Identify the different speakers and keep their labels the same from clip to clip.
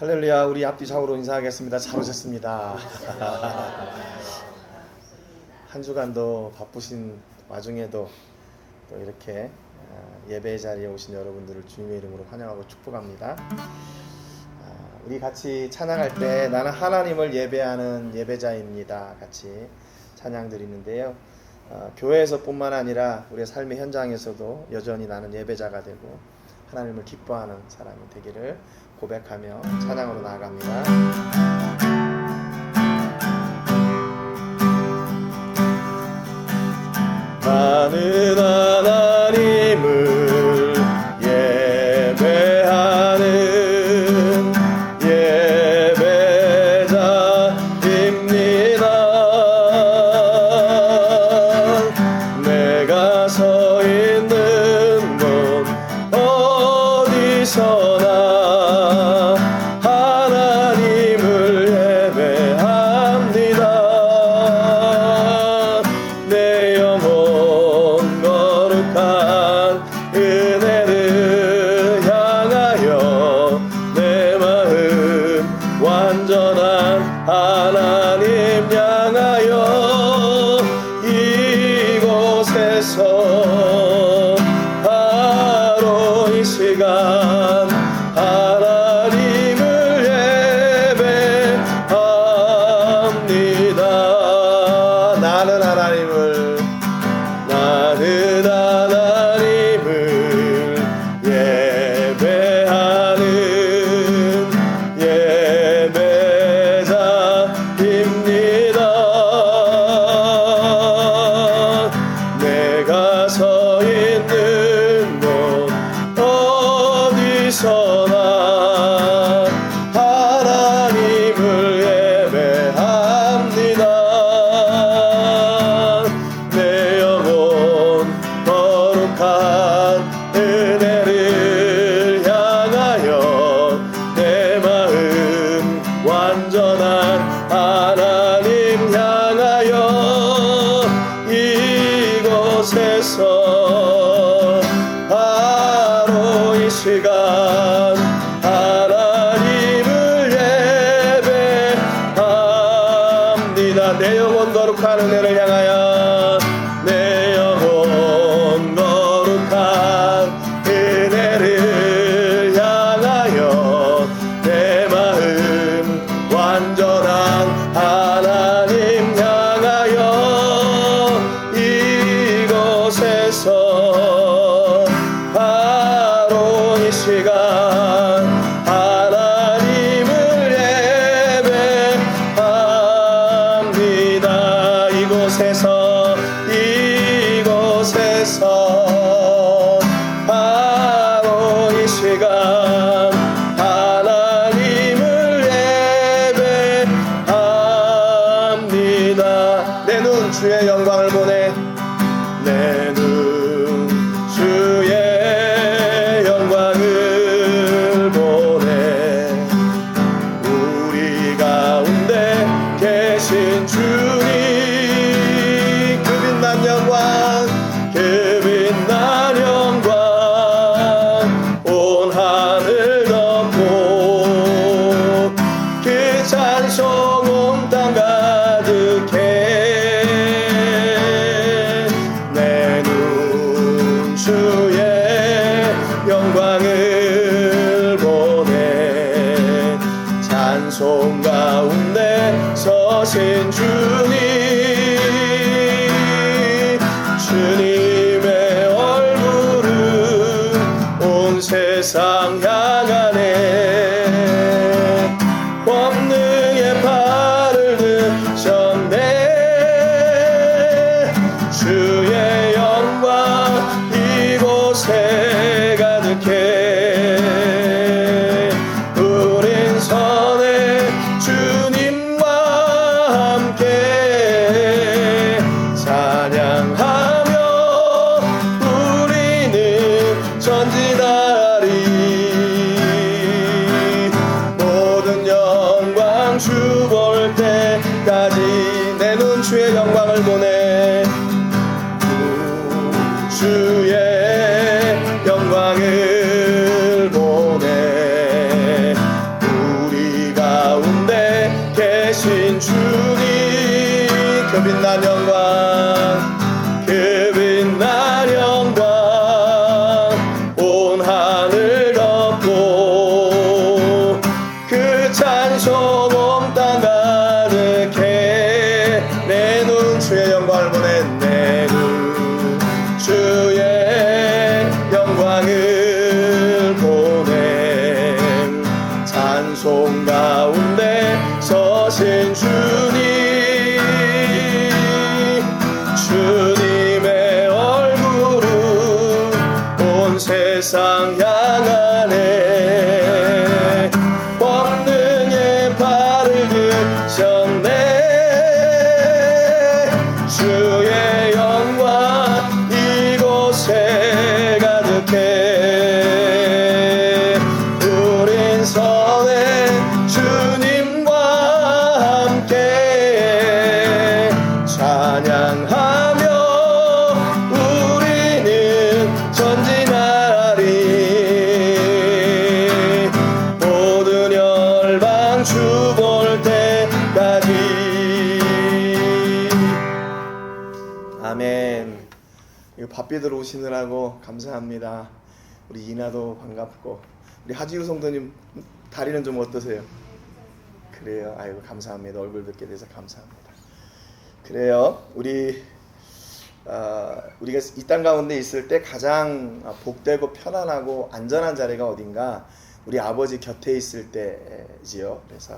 Speaker 1: 할렐루야. 우리 앞뒤 좌우로 인사하겠습니다. 잘 오셨습니다. 한 주간도 바쁘신 와중에도 또 이렇게 예배 자리에 오신 여러분들을 주님의 이름으로 환영하고 축복합니다. 우리 같이 찬양할 때 나는 하나님을 예배하는 예배자입니다. 같이 찬양 드리는데요. 교회에서 뿐만 아니라 우리의 삶의 현장에서도 여전히 나는 예배자가 되고 하나님을 기뻐하는 사람이 되기를 고백하며 찬양으로 나아갑니다. 나는 하나님을 예배하는 예배자입니다. 내가 서 있는 곳 어디서나 바로 이 시간 하나님을 예배합니다. 나는 하나님을 예배하는 예배자입니다. 내가 서 있는 곳 어디서나 하나님을 예배합니다. 내 영혼 거룩한 은혜를 향하여 내 마음 완전한 하나님 향하여 이곳에서 바로 이 시간 하나님을 예배합니다. 내 영혼 거룩한 은혜를 향하여 내 영혼 거룩한 은혜를 향하여 내 마음 완전한 하나님 향하여 이곳에서 바로 이 시간 하나님을 예배합니다. 이곳에서 바로 이 시간 하나님을 예배합니다. 내 눈 주의 영광을 보네. 내 눈 주의 영광을 보네. 우리 가운데 계신 주님 그 빛난 영광 온 하늘 덮고 그 찬송 온 땅 가득해. 내 눈 주의 영광을 보네. 찬송 가운데 서신 주님의 얼굴은 온 세상 향하네. 권능의 발을 드셨네. 주의 영광 이곳에 가득해. 우린 선해 주님과 함께 찬양하며 우리는 전진하리. 모든 영광 주 볼 때까지 내 눈 주의 영광을 보네. 주의 세상 향하네. 권능의 발을 드셨네. 주의 영광 이곳에 가득해. 우린 선해 주님과 함께 찬양하며 우리는 전진하리. 모든 열방 주 볼 때까지. 아멘. 이거 바삐 들어오시느라고 감사합니다. 우리 이나도 반갑고, 우리 하지우 성도님 다리는 좀 어떠세요? 그래요. 아이고 감사합니다. 얼굴 뵙게 돼서 감사합니다. 그래요. 우리가 이 땅 가운데 있을 때 가장 복되고 편안하고 안전한 자리가 어딘가? 우리 아버지 곁에 있을 때지요. 그래서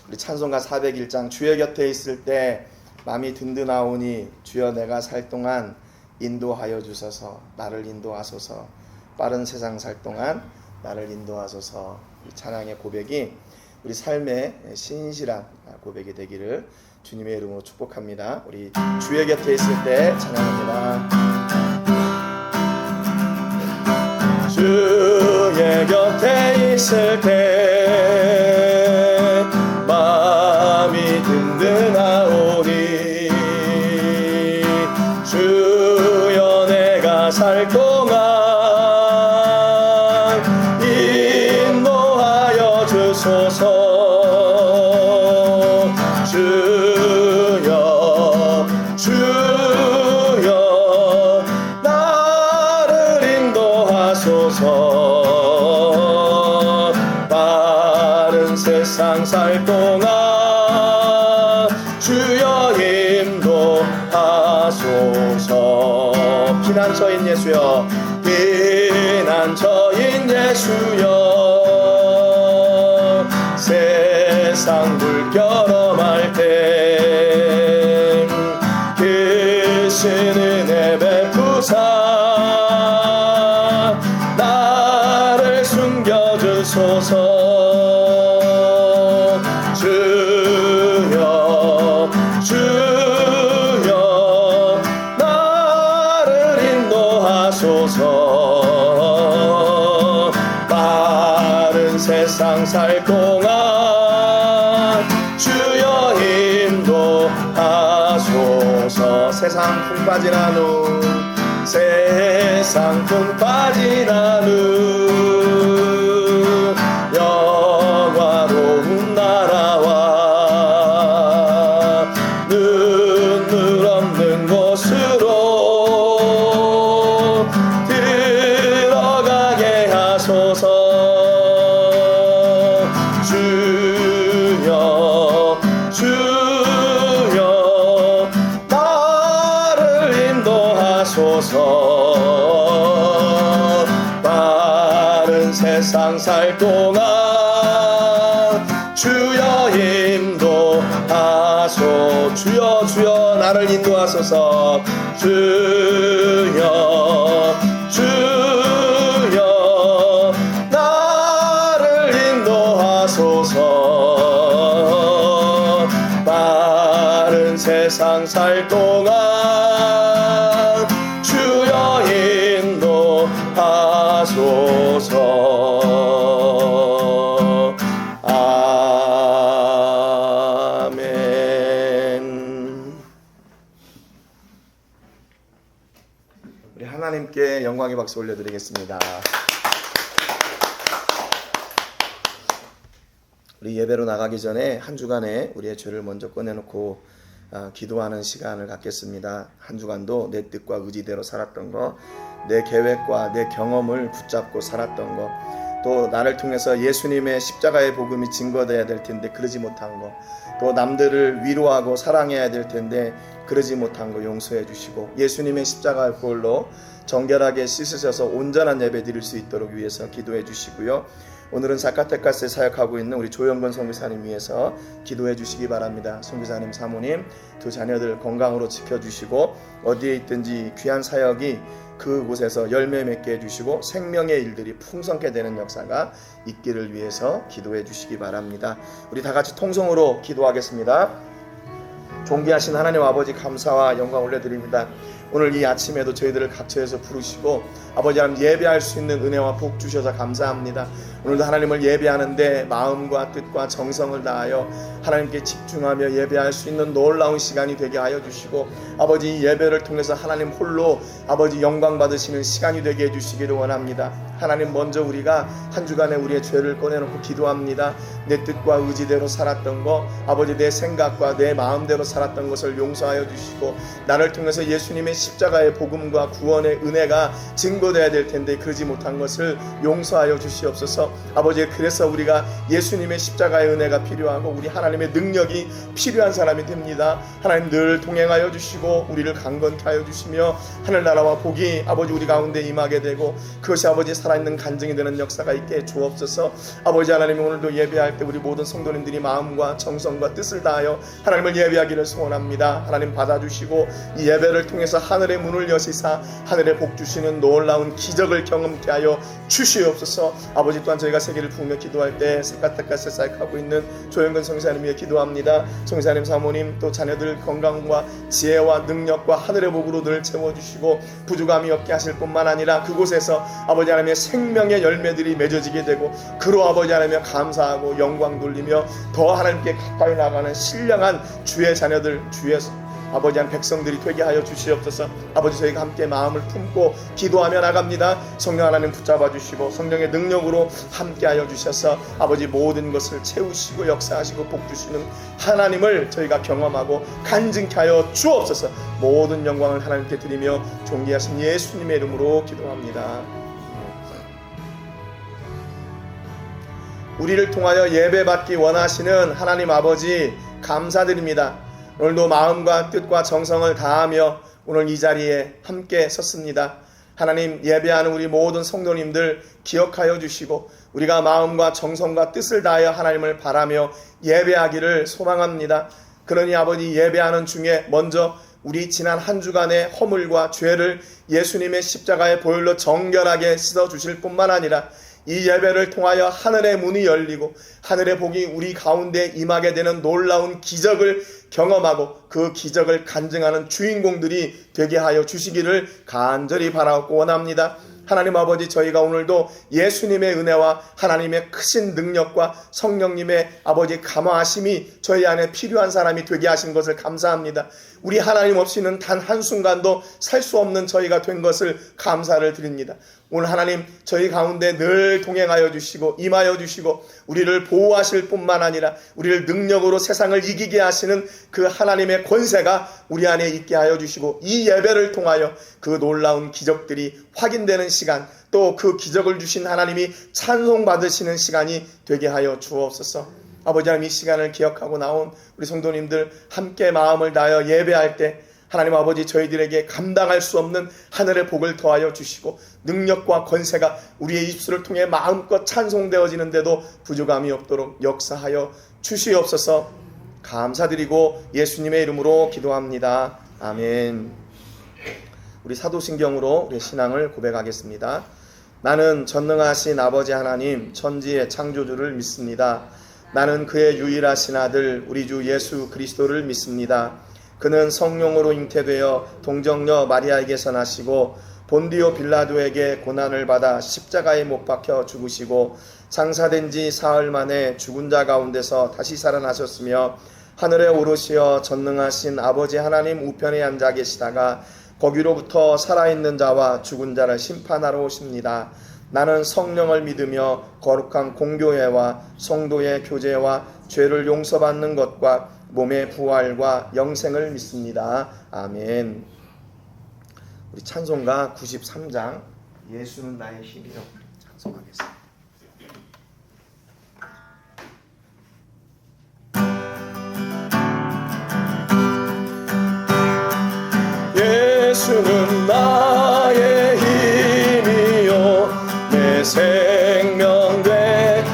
Speaker 1: 우리 찬송가 401장 주의 곁에 있을 때 마음이 든든하오니 주여 내가 살 동안 인도하여 주소서. 나를 인도하소서. 빠른 세상 살 동안 나를 인도하소서. 이 찬양의 고백이 우리 삶의 신실한 고백이 되기를 주님의 이름으로 축복합니다. 우리 주의 곁에 있을 때 찬양합니다. 주의 곁에 있을 때 마음이 든든하오니 주여 내가 살 동안 인도하여 주소서. 주여 나를 인도하소서. 빠른 세상 살 동안 주여 인도하소서. 피난처인 예수여, 피난처인 예수여, 세상 물결험할 때 크신 은혜 베푸사 나를 숨겨주소서. 주여 나를 인도하소서. 빠른 세상 살 동안 주여 인도하소서. 세상 풍 빠진 한우, 세상 풍 빠진 한우, 영화로운 나라와 눈물 없는 곳으로 들어가게 하소서. 주여 나를 인도하소서. 빠른 세상 살 동안 주여 인도하소서. 주여 나를 인도하소서. 주여 나를 인도하소서. 빠른 세상 살 동안 주여 인도하소서. 아멘. 우리 하나님께 영광의 박수 올려드리겠습니다. 우리 예배로 나가기 전에 한 주간에 우리의 죄를 먼저 꺼내놓고 기도하는 시간을 갖겠습니다. 한 주간도 내 뜻과 의지대로 살았던 거, 내 계획과 내 경험을 붙잡고 살았던 거, 또 나를 통해서 예수님의 십자가의 복음이 증거되어야 될 텐데 그러지 못한 거, 또 남들을 위로하고 사랑해야 될 텐데 그러지 못한 거 용서해 주시고, 예수님의 십자가의 보혈로 정결하게 씻으셔서 온전한 예배 드릴 수 있도록 위해서 기도해 주시고요. 오늘은 사카테카스에 사역하고 있는 우리 조영건 선교사님 위해서 기도해 주시기 바랍니다. 선교사님 사모님 두 자녀들 건강으로 지켜주시고 어디에 있든지 귀한 사역이 그곳에서 열매 맺게 해주시고 생명의 일들이 풍성케 되는 역사가 있기를 위해서 기도해 주시기 바랍니다. 우리 다 같이 통성으로 기도하겠습니다. 존귀하신 하나님 아버지, 감사와 영광 올려드립니다. 오늘 이 아침에도 저희들을 각처에서 부르시고 아버지 하나님 예배할 수 있는 은혜와 복 주셔서 감사합니다. 오늘도 하나님을 예배하는데 마음과 뜻과 정성을 다하여 하나님께 집중하며 예배할 수 있는 놀라운 시간이 되게 하여 주시고 아버지 이 예배를 통해서 하나님 홀로 아버지 영광 받으시는 시간이 되게 해주시기를 원합니다. 하나님, 먼저 우리가 한 주간에 우리의 죄를 꺼내놓고 기도합니다. 내 뜻과 의지대로 살았던 것, 아버지 내 생각과 내 마음대로 살았던 것을 용서하여 주시고 나를 통해서 예수님의 십자가의 복음과 구원의 은혜가 증거되어야 될 텐데 그러지 못한 것을 용서하여 주시옵소서. 아버지, 그래서 우리가 예수님의 십자가의 은혜가 필요하고 우리 하나님의 능력이 필요한 사람이 됩니다. 하나님 늘 동행하여 주시고 우리를 강건케 하여 주시며 하늘나라와 복이 아버지 우리 가운데 임하게 되고 그것이 아버지 살아있는 간증이 되는 역사가 있게 주옵소서. 아버지 하나님, 오늘도 예배할 때 우리 모든 성도님들이 마음과 정성과 뜻을 다하여 하나님을 예배하기를 소원합니다. 하나님 받아주시고 이 예배를 통해서 하늘의 문을 여시사 하늘의 복 주시는 놀라운 기적을 경험케 하여 주시옵소서. 아버지, 또한 저희가 세계를 부으며 기도할 때 사카테카스에 사역하고 있는 조영근 성사님 위해 기도합니다. 성사님 사모님 또 자녀들 건강과 지혜와 능력과 하늘의 복으로 늘 채워주시고 부족함이 없게 하실 뿐만 아니라 그곳에서 아버지 하나님의 생명의 열매들이 맺어지게 되고 그로 아버지 하나님에 감사하고 영광 돌리며 더 하나님께 가까이 나가는 신령한 주의 자녀들, 주의 아버지 한 백성들이 되게 하여 주시옵소서. 아버지, 저희가 함께 마음을 품고 기도하며 나갑니다. 성령 하나님 붙잡아 주시고 성령의 능력으로 함께 하여 주셔서 아버지 모든 것을 채우시고 역사하시고 복 주시는 하나님을 저희가 경험하고 간증케 하여 주옵소서. 모든 영광을 하나님께 드리며 존귀하신 예수님의 이름으로 기도합니다. 우리를 통하여 예배받기 원하시는 하나님 아버지, 감사드립니다. 오늘도 마음과 뜻과 정성을 다하며 오늘 이 자리에 함께 섰습니다. 하나님, 예배하는 우리 모든 성도님들 기억하여 주시고 우리가 마음과 정성과 뜻을 다하여 하나님을 바라며 예배하기를 소망합니다. 그러니 아버지, 예배하는 중에 먼저 우리 지난 한 주간의 허물과 죄를 예수님의 십자가의 보혈로 정결하게 씻어주실 뿐만 아니라 이 예배를 통하여 하늘의 문이 열리고 하늘의 복이 우리 가운데 임하게 되는 놀라운 기적을 경험하고 그 기적을 간증하는 주인공들이 되게 하여 주시기를 간절히 바라고 원합니다. 하나님 아버지, 저희가 오늘도 예수님의 은혜와 하나님의 크신 능력과 성령님의 아버지 감화하심이 저희 안에 필요한 사람이 되게 하신 것을 감사합니다. 우리 하나님 없이는 단 한순간도 살 수 없는 저희가 된 것을 감사를 드립니다. 오늘 하나님, 저희 가운데 늘 동행하여 주시고 임하여 주시고 우리를 보호하실 뿐만 아니라 우리를 능력으로 세상을 이기게 하시는 그 하나님의 권세가 우리 안에 있게 하여 주시고 이 예배를 통하여 그 놀라운 기적들이 확인되는 시간, 또 그 기적을 주신 하나님이 찬송받으시는 시간이 되게 하여 주옵소서. 아버지 하나님, 이 시간을 기억하고 나온 우리 성도님들 함께 마음을 다하여 예배할 때 하나님 아버지, 저희들에게 감당할 수 없는 하늘의 복을 더하여 주시고 능력과 권세가 우리의 입술을 통해 마음껏 찬송되어지는데도 부족함이 없도록 역사하여 주시옵소서. 감사드리고 예수님의 이름으로 기도합니다. 아멘. 우리 사도신경으로 우리 신앙을 고백하겠습니다. 나는 전능하신 아버지 하나님 천지의 창조주를 믿습니다. 나는 그의 유일하신 아들 우리 주 예수 그리스도를 믿습니다. 그는 성령으로 잉태되어 동정녀 마리아에게서 나시고 본디오 빌라도에게 고난을 받아 십자가에 못 박혀 죽으시고 장사된 지 사흘 만에 죽은 자 가운데서 다시 살아나셨으며 하늘에 오르시어 전능하신 아버지 하나님 우편에 앉아 계시다가 거기로부터 살아있는 자와 죽은 자를 심판하러 오십니다. 나는 성령을 믿으며 거룩한 공교회와 성도의 교제와 죄를 용서받는 것과 몸의 부활과 영생을 믿습니다. 아멘. 우리 찬송가 93장 예수는 나의 힘이요 찬송하겠습니다. 예수는 나의 힘이요 내 생명 되시네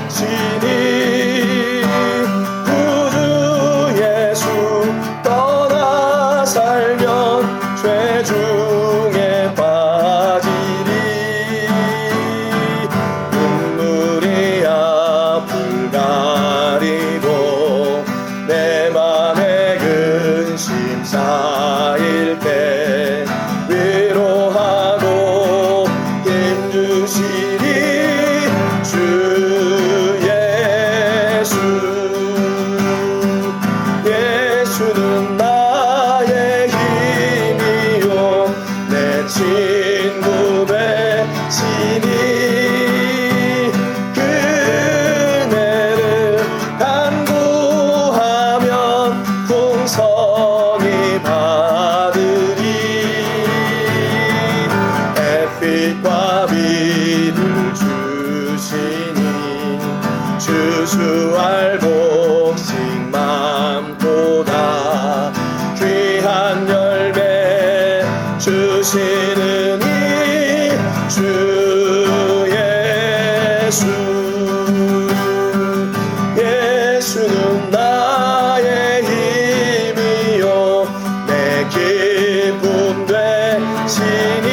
Speaker 1: 예수는 나의 힘이요 내 기쁨 되시니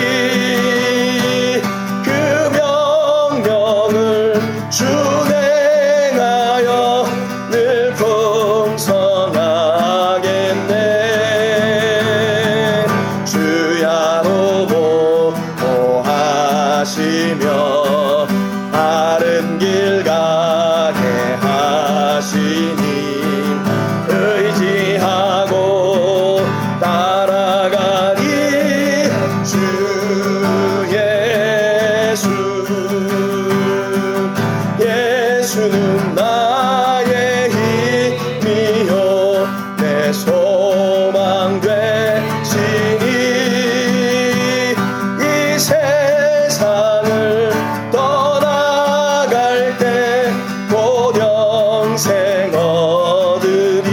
Speaker 1: 그 명령을 준행하여 늘 풍성하겠네. 주야로 보호하시며 바른 길 가게 하시니 의지하고 따라가니 주 예수는 나의 힘이요 내 소망 되시니 이 세상을 떠나갈 때 곧 영생 얻으리.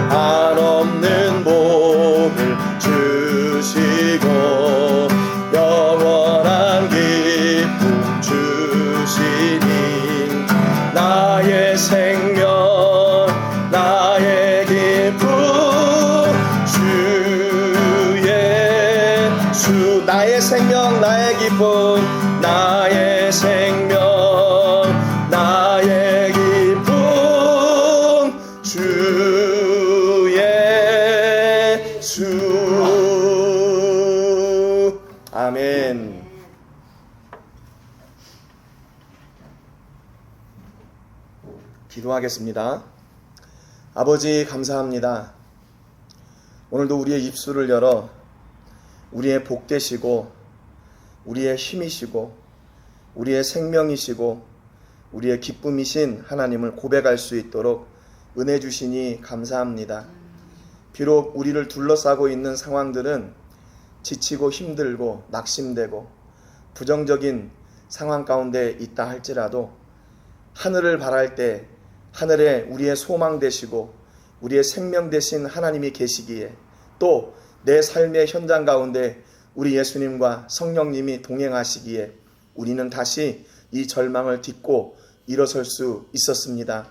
Speaker 1: 한없는 복을 주시고 영원한 기쁨 주시니 나의 생명 나의 기쁨 주 예수. 나의 생명 나의 기쁨 나의 생명 나의 기쁨 주 예수. 아멘. 기도하겠습니다. 아버지 감사합니다. 오늘도 우리의 입술을 열어 우리의 복 되시고 우리의 힘이시고 우리의 생명이시고 우리의 기쁨이신 하나님을 고백할 수 있도록 은혜 주시니 감사합니다. 비록 우리를 둘러싸고 있는 상황들은 지치고 힘들고 낙심되고 부정적인 상황 가운데 있다 할지라도 하늘을 바랄 때 하늘에 우리의 소망 되시고 우리의 생명 되신 하나님이 계시기에 또 내 삶의 현장 가운데 우리 예수님과 성령님이 동행하시기에 우리는 다시 이 절망을 딛고 일어설 수 있었습니다.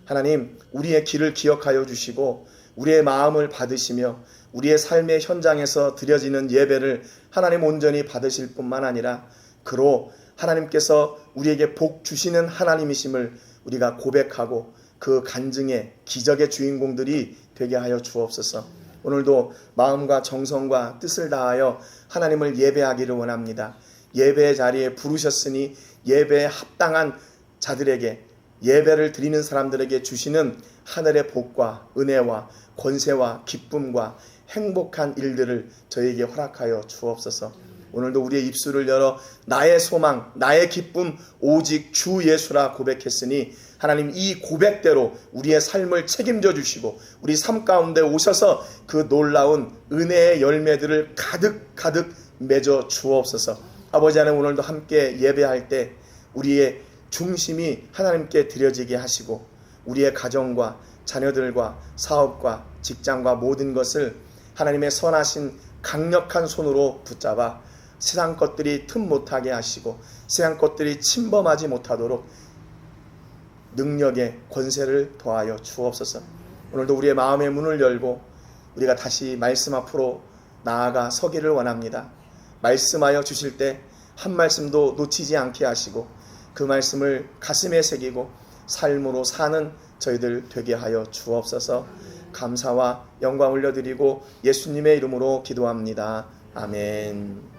Speaker 1: 하나님, 우리의 길을 기억하여 주시고 우리의 마음을 받으시며 우리의 삶의 현장에서 드려지는 예배를 하나님 온전히 받으실 뿐만 아니라 그로 하나님께서 우리에게 복 주시는 하나님이심을 우리가 고백하고 그 간증의 기적의 주인공들이 되게 하여 주옵소서. 오늘도 마음과 정성과 뜻을 다하여 하나님을 예배하기를 원합니다. 예배의 자리에 부르셨으니 예배에 합당한 자들에게 예배를 드리는 사람들에게 주시는 하늘의 복과 은혜와 권세와 기쁨과 행복한 일들을 저에게 허락하여 주옵소서. 오늘도 우리의 입술을 열어 나의 소망, 나의 기쁨 오직 주 예수라 고백했으니 하나님 이 고백대로 우리의 삶을 책임져 주시고 우리 삶 가운데 오셔서 그 놀라운 은혜의 열매들을 가득 맺어 주옵소서. 아버지 하나님, 오늘도 함께 예배할 때 우리의 중심이 하나님께 드려지게 하시고 우리의 가정과 자녀들과 사업과 직장과 모든 것을 하나님의 선하신 강력한 손으로 붙잡아 세상 것들이 틈 못하게 하시고 세상 것들이 침범하지 못하도록 능력의 권세를 더하여 주옵소서. 오늘도 우리의 마음의 문을 열고 우리가 다시 말씀 앞으로 나아가 서기를 원합니다. 말씀하여 주실 때 한 말씀도 놓치지 않게 하시고 그 말씀을 가슴에 새기고 삶으로 사는 저희들 되게 하여 주옵소서. 감사와 영광 올려드리고 예수님의 이름으로 기도합니다. 아멘.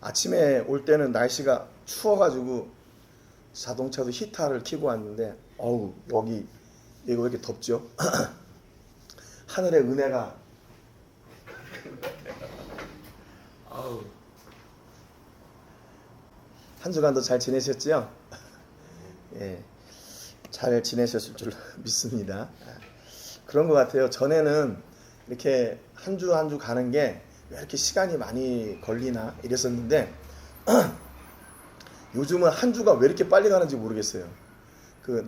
Speaker 1: 아침에 올 때는 날씨가 추워가지고 자동차도 히터를 켜고 왔는데 어우 여기 이거 왜 이렇게 덥죠? 하늘의 은혜가 아우. 한 주간도 잘 지내셨죠? 예. 잘 지내셨을 줄 믿습니다. 그런 것 같아요. 전에는 이렇게 한 주 한 주 가는 게 왜 이렇게 시간이 많이 걸리나 이랬었는데 요즘은 한 주가 왜 이렇게 빨리 가는지 모르겠어요. 그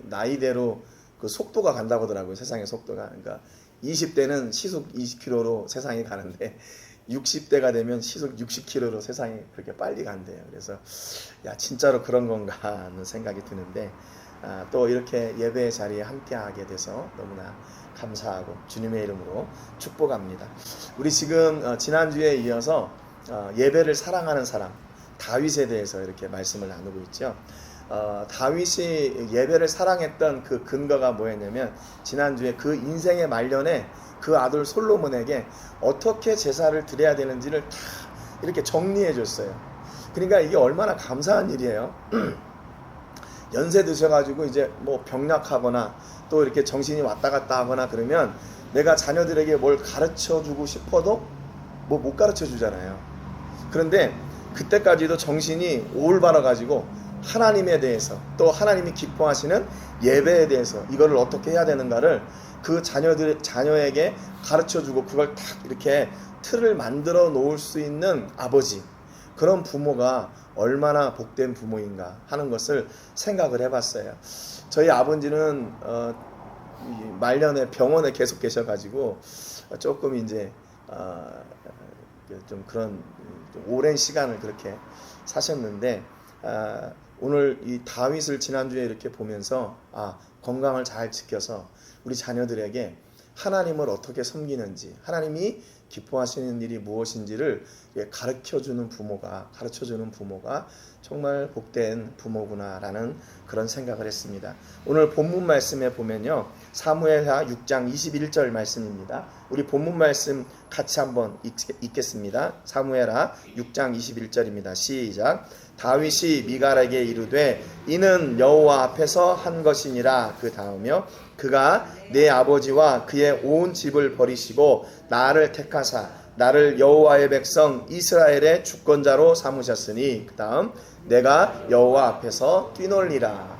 Speaker 1: 나이대로 그 속도가 간다고 하더라고요. 세상의 속도가. 그러니까 20대는 시속 20km로 세상이 가는데 60대가 되면 시속 60km로 세상이 그렇게 빨리 간대요. 그래서 야 진짜로 그런 건가 하는 생각이 드는데 또 이렇게 예배의 자리에 함께하게 돼서 너무나 감사하고 주님의 이름으로 축복합니다. 우리 지금 지난주에 이어서 예배를 사랑하는 사람 다윗에 대해서 이렇게 말씀을 나누고 있죠. 다윗이 예배를 사랑했던 그 근거가 뭐였냐면 지난주에 그 인생의 말년에 그 아들 솔로몬에게 어떻게 제사를 드려야 되는지를 다 이렇게 정리해 줬어요. 그러니까 이게 얼마나 감사한 일이에요. 연세 드셔가지고 이제 뭐 병약하거나 또 이렇게 정신이 왔다 갔다 하거나 그러면 내가 자녀들에게 뭘 가르쳐 주고 싶어도 뭐 못 가르쳐 주잖아요. 그런데 그때까지도 정신이 올바라 가지고 하나님에 대해서 또 하나님이 기뻐하시는 예배에 대해서 이거를 어떻게 해야 되는가를 그 자녀에게 가르쳐 주고 그걸 딱 이렇게 틀을 만들어 놓을 수 있는 아버지, 그런 부모가 얼마나 복된 부모인가 하는 것을 생각을 해봤어요. 저희 아버지는 말년에 병원에 계속 계셔가지고 조금 이제 좀 그런 좀 오랜 시간을 그렇게 사셨는데 오늘 이 다윗을 지난주에 이렇게 보면서 건강을 잘 지켜서 우리 자녀들에게 하나님을 어떻게 섬기는지, 하나님이 기뻐하시는 일이 무엇인지를 가르쳐주는 부모가 정말 복된 부모구나라는 그런 생각을 했습니다. 오늘 본문 말씀에 보면요, 사무엘하 6장 21절 말씀입니다. 우리 본문 말씀 같이 한번 읽겠습니다. 사무엘하 6장 21절입니다. 시작. 다윗이 미갈에게 이르되 이는 여호와 앞에서 한 것이니라. 그 다음이요, 그가 내 아버지와 그의 온 집을 버리시고 나를 택하사 나를 여호와의 백성 이스라엘의 주권자로 삼으셨으니 그 다음 내가 여호와 앞에서 뛰놀리라.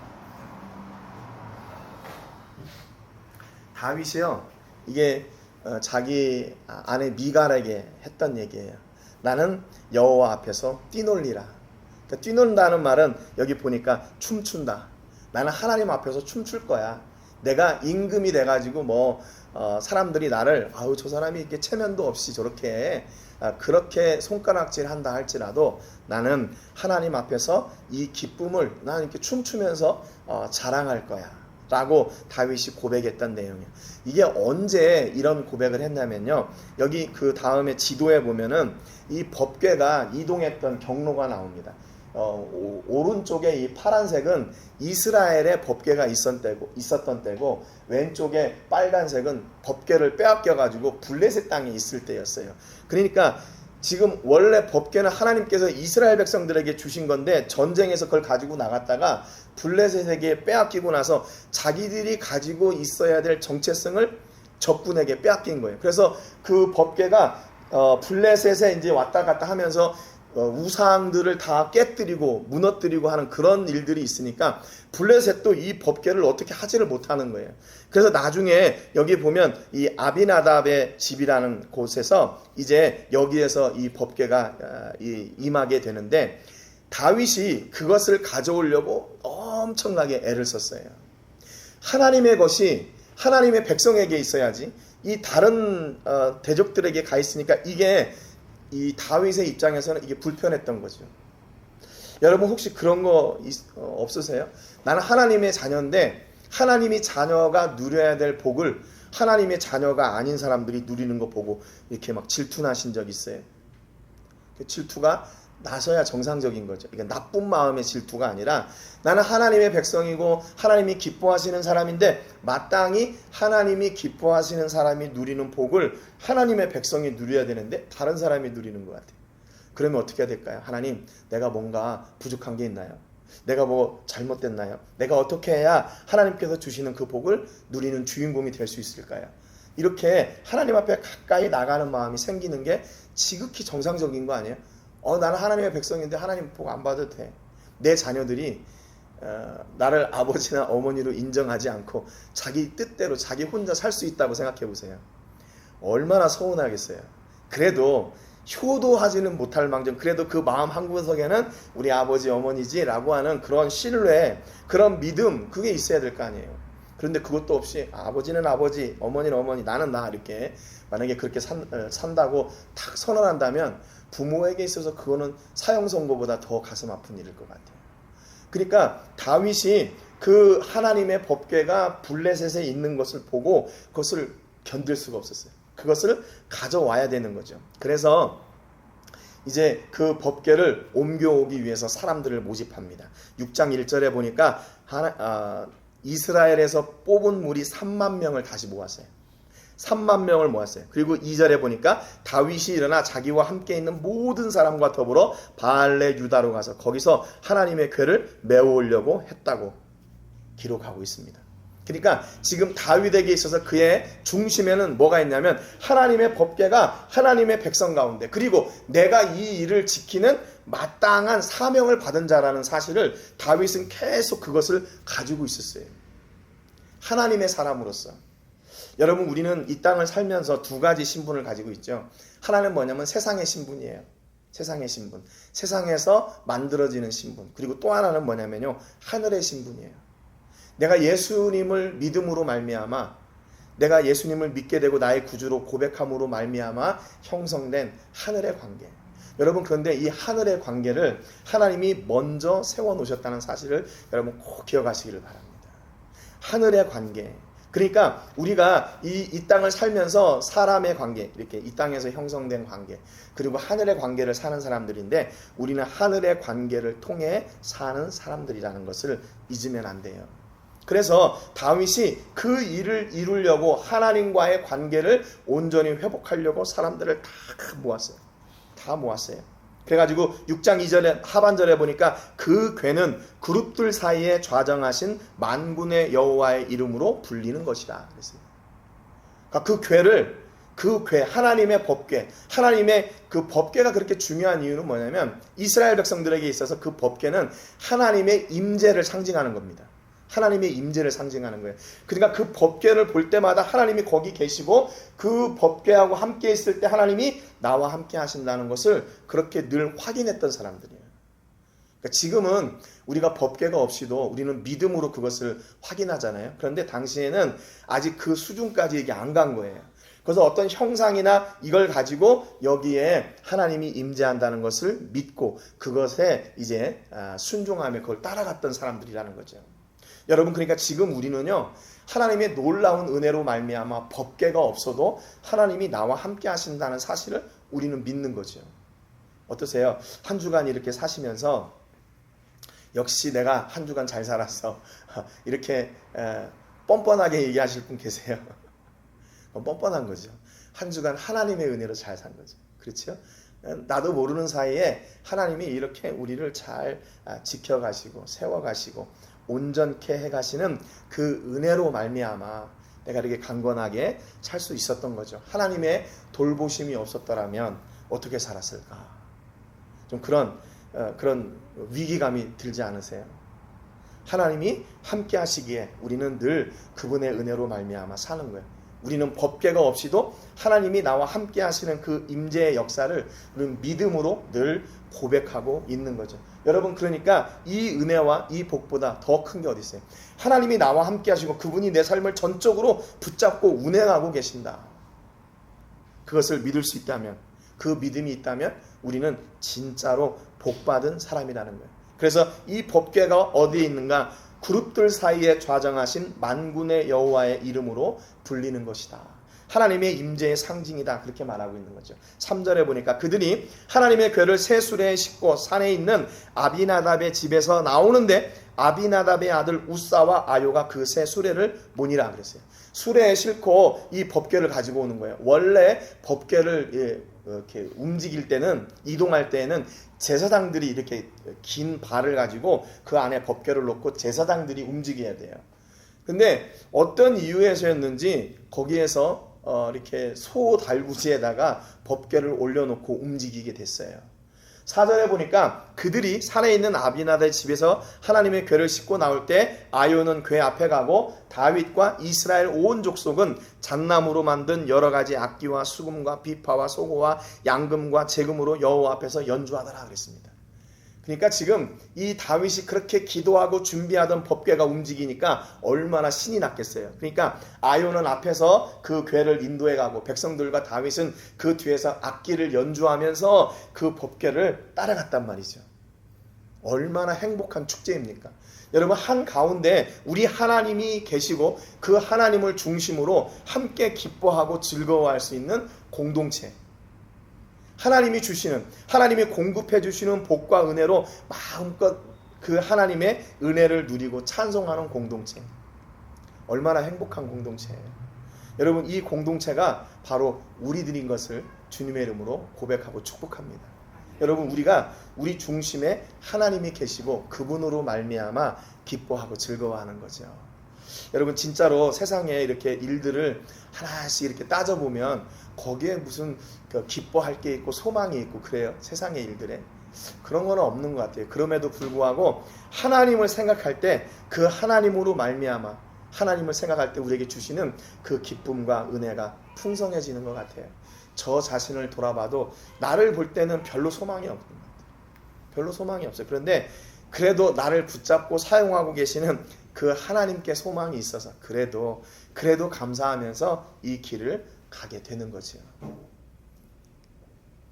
Speaker 1: 다윗이요, 이게 자기 아내 미갈에게 했던 얘기예요. 나는 여호와 앞에서 뛰놀리라. 그러니까 뛰놀다는 말은 여기 보니까 춤춘다. 나는 하나님 앞에서 춤출 거야. 내가 임금이 돼가지고 사람들이 나를 저 사람이 이렇게 체면도 없이 저렇게 그렇게 손가락질 한다 할지라도 나는 하나님 앞에서 이 기쁨을 나는 이렇게 춤추면서 자랑할 거야 라고 다윗이 고백했던 내용이에요. 이게 언제 이런 고백을 했냐면요, 여기 그 다음에 지도에 보면은 이 법궤가 이동했던 경로가 나옵니다. 오른쪽에 이 파란색은 이스라엘의 법궤가 있었던 때고 왼쪽에 빨간색은 법궤를 빼앗겨 가지고 블레셋 땅에 있을 때였어요. 그러니까 지금 원래 법궤는 하나님께서 이스라엘 백성들에게 주신 건데 전쟁에서 그걸 가지고 나갔다가 블레셋에게 빼앗기고 나서 자기들이 가지고 있어야 될 정체성을 적군에게 빼앗긴 거예요. 그래서 그 법궤가 블레셋에 이제 왔다 갔다 하면서 우상들을 다 깨뜨리고 무너뜨리고 하는 그런 일들이 있으니까 블레셋도 이 법궤를 어떻게 하지를 못하는 거예요. 그래서 나중에 여기 보면 이 아비나답의 집이라는 곳에서 이제 여기에서 이 법궤가 임하게 되는데 다윗이 그것을 가져오려고 엄청나게 애를 썼어요. 하나님의 것이 하나님의 백성에게 있어야지 이 다른 대적들에게 가 있으니까 이게 이 다윗의 입장에서는 이게 불편했던 거죠. 여러분 혹시 그런 거 없으세요? 나는 하나님의 자녀인데 하나님이 자녀가 누려야 될 복을 하나님의 자녀가 아닌 사람들이 누리는 거 보고 이렇게 막 질투나신 적 있어요? 그 질투가 나서야 정상적인 거죠. 이게 나쁜 마음의 질투가 아니라 나는 하나님의 백성이고 하나님이 기뻐하시는 사람인데 마땅히 하나님이 기뻐하시는 사람이 누리는 복을 하나님의 백성이 누려야 되는데 다른 사람이 누리는 것 같아요. 그러면 어떻게 해야 될까요? 하나님, 내가 뭔가 부족한 게 있나요? 내가 뭐 잘못됐나요? 내가 어떻게 해야 하나님께서 주시는 그 복을 누리는 주인공이 될 수 있을까요? 이렇게 하나님 앞에 가까이 나가는 마음이 생기는 게 지극히 정상적인 거 아니에요? 나는 하나님의 백성인데 하나님 복 안 받아도 돼. 내 자녀들이 나를 아버지나 어머니로 인정하지 않고 자기 뜻대로 자기 혼자 살 수 있다고 생각해 보세요. 얼마나 서운하겠어요. 그래도 효도하지는 못할 망정 그래도 그 마음 한구석에는 우리 아버지 어머니지라고 하는 그런 신뢰, 그런 믿음, 그게 있어야 될 거 아니에요. 그런데 그것도 없이 아버지는 아버지, 어머니는 어머니, 나는 나, 이렇게 만약에 그렇게 산다고 탁 선언한다면 부모에게 있어서 그거는 사형 선고보다 더 가슴 아픈 일일 것 같아요. 그러니까 다윗이 그 하나님의 법궤가 블레셋에 있는 것을 보고 그것을 견딜 수가 없었어요. 그것을 가져와야 되는 거죠. 그래서 이제 그 법궤를 옮겨오기 위해서 사람들을 모집합니다. 6장 1절에 보니까 이스라엘에서 뽑은 무리 3만 명을 다시 모았어요. 3만 명을 모았어요. 그리고 2절에 보니까 다윗이 일어나 자기와 함께 있는 모든 사람과 더불어 바알레 유다로 가서 거기서 하나님의 궤를 메어오려고 했다고 기록하고 있습니다. 그러니까 지금 다윗에게 있어서 그의 중심에는 뭐가 있냐면 하나님의 법궤가 하나님의 백성 가운데, 그리고 내가 이 일을 지키는 마땅한 사명을 받은 자라는 사실을 다윗은 계속 그것을 가지고 있었어요. 하나님의 사람으로서. 여러분, 우리는 이 땅을 살면서 두 가지 신분을 가지고 있죠. 하나는 뭐냐면 세상의 신분이에요. 세상의 신분. 세상에서 만들어지는 신분. 그리고 또 하나는 뭐냐면요, 하늘의 신분이에요. 내가 예수님을 믿음으로 말미암아, 내가 예수님을 믿게 되고 나의 구주로 고백함으로 말미암아 형성된 하늘의 관계. 여러분, 그런데 이 하늘의 관계를 하나님이 먼저 세워놓으셨다는 사실을 여러분 꼭 기억하시기를 바랍니다. 하늘의 관계. 그러니까 우리가 이 땅을 살면서 사람의 관계, 이렇게 이 땅에서 형성된 관계, 그리고 하늘의 관계를 사는 사람들인데, 우리는 하늘의 관계를 통해 사는 사람들이라는 것을 잊으면 안 돼요. 그래서 다윗이 그 일을 이루려고 하나님과의 관계를 온전히 회복하려고 사람들을 다 모았어요. 다 모았어요. 그래가지고 6장 2절에 하반절에 보니까 그 궤는 그룹들 사이에 좌정하신 만군의 여호와의 이름으로 불리는 것이다 그랬어요. 그러니까 그 궤, 하나님의 법궤, 하나님의 그 법궤가 그렇게 중요한 이유는 뭐냐면 이스라엘 백성들에게 있어서 그 법궤는 하나님의 임재를 상징하는 겁니다. 하나님의 임재를 상징하는 거예요. 그러니까 그 법궤를 볼 때마다 하나님이 거기 계시고 그 법궤하고 함께 있을 때 하나님이 나와 함께 하신다는 것을 그렇게 늘 확인했던 사람들이에요. 그러니까 지금은 우리가 법궤가 없이도 우리는 믿음으로 그것을 확인하잖아요. 그런데 당시에는 아직 그 수준까지 이게 안 간 거예요. 그래서 어떤 형상이나 이걸 가지고 여기에 하나님이 임재한다는 것을 믿고 그것에 이제 순종하며 그걸 따라갔던 사람들이라는 거죠. 여러분, 그러니까 지금 우리는요, 하나님의 놀라운 은혜로 말미암아 법궤가 없어도 하나님이 나와 함께 하신다는 사실을 우리는 믿는 거죠. 어떠세요? 한 주간 이렇게 사시면서 역시 내가 한 주간 잘 살았어, 이렇게 뻔뻔하게 얘기하실 분 계세요? 뻔뻔한 거죠. 한 주간 하나님의 은혜로 잘 산 거죠. 그렇죠? 나도 모르는 사이에 하나님이 이렇게 우리를 잘 지켜가시고 세워가시고 온전케 해가시는 그 은혜로 말미암아 내가 이렇게 강건하게 살 수 있었던 거죠. 하나님의 돌보심이 없었더라면 어떻게 살았을까? 좀 그런 위기감이 들지 않으세요? 하나님이 함께 하시기에 우리는 늘 그분의 은혜로 말미암아 사는 거예요. 우리는 법궤가 없이도 하나님이 나와 함께 하시는 그 임재의 역사를 우리는 믿음으로 늘 고백하고 있는 거죠. 여러분, 그러니까 이 은혜와 이 복보다 더 큰 게 어디 있어요? 하나님이 나와 함께 하시고 그분이 내 삶을 전적으로 붙잡고 운행하고 계신다. 그것을 믿을 수 있다면, 그 믿음이 있다면 우리는 진짜로 복받은 사람이라는 거예요. 그래서 이 법궤가 어디에 있는가? 그룹들 사이에 좌정하신 만군의 여호와의 이름으로 불리는 것이다. 하나님의 임재의 상징이다. 그렇게 말하고 있는 거죠. 3절에 보니까 그들이 하나님의 궤를 새 수레에 싣고 산에 있는 아비나답의 집에서 나오는데 아비나답의 아들 우사와 아요가 그 새 수레를 모니라 그랬어요. 수레에 싣고 이 법궤를 가지고 오는 거예요. 원래 법궤를 이렇게 움직일 때는, 이동할 때에는 제사장들이 이렇게 긴 발을 가지고 그 안에 법궤를 놓고 제사장들이 움직여야 돼요. 근데 어떤 이유에서였는지 거기에서 이렇게 소 달구지에다가 법궤를 올려놓고 움직이게 됐어요. 4절에 보니까 그들이 산에 있는 아비나답의 집에서 하나님의 궤를 싣고 나올 때 아이오는 궤 앞에 가고 다윗과 이스라엘 온 족속은 잣나무로 만든 여러 가지 악기와 수금과 비파와 소고와 양금과 제금으로 여호와 앞에서 연주하더라 그랬습니다. 그러니까 지금 이 다윗이 그렇게 기도하고 준비하던 법궤가 움직이니까 얼마나 신이 났겠어요. 그러니까 아이오는 앞에서 그 궤를 인도해 가고 백성들과 다윗은 그 뒤에서 악기를 연주하면서 그 법궤를 따라갔단 말이죠. 얼마나 행복한 축제입니까? 여러분, 한가운데 우리 하나님이 계시고 그 하나님을 중심으로 함께 기뻐하고 즐거워할 수 있는 공동체, 하나님이 주시는, 하나님이 공급해 주시는 복과 은혜로 마음껏 그 하나님의 은혜를 누리고 찬송하는 공동체, 얼마나 행복한 공동체예요. 여러분, 이 공동체가 바로 우리들인 것을 주님의 이름으로 고백하고 축복합니다. 여러분, 우리가 우리 중심에 하나님이 계시고 그분으로 말미암아 기뻐하고 즐거워하는 거죠. 여러분, 진짜로 세상에 이렇게 일들을 하나씩 이렇게 따져보면 거기에 무슨 기뻐할 게 있고 소망이 있고 그래요. 세상의 일들에 그런 건 없는 것 같아요. 그럼에도 불구하고 하나님을 생각할 때 그 하나님으로 말미암아 하나님을 생각할 때 우리에게 주시는 그 기쁨과 은혜가 풍성해지는 것 같아요. 저 자신을 돌아봐도 나를 볼 때는 별로 소망이 없는 것 같아요. 별로 소망이 없어요. 그런데 그래도 나를 붙잡고 사용하고 계시는 그 하나님께 소망이 있어서 그래도 감사하면서 이 길을 가게 되는 거죠.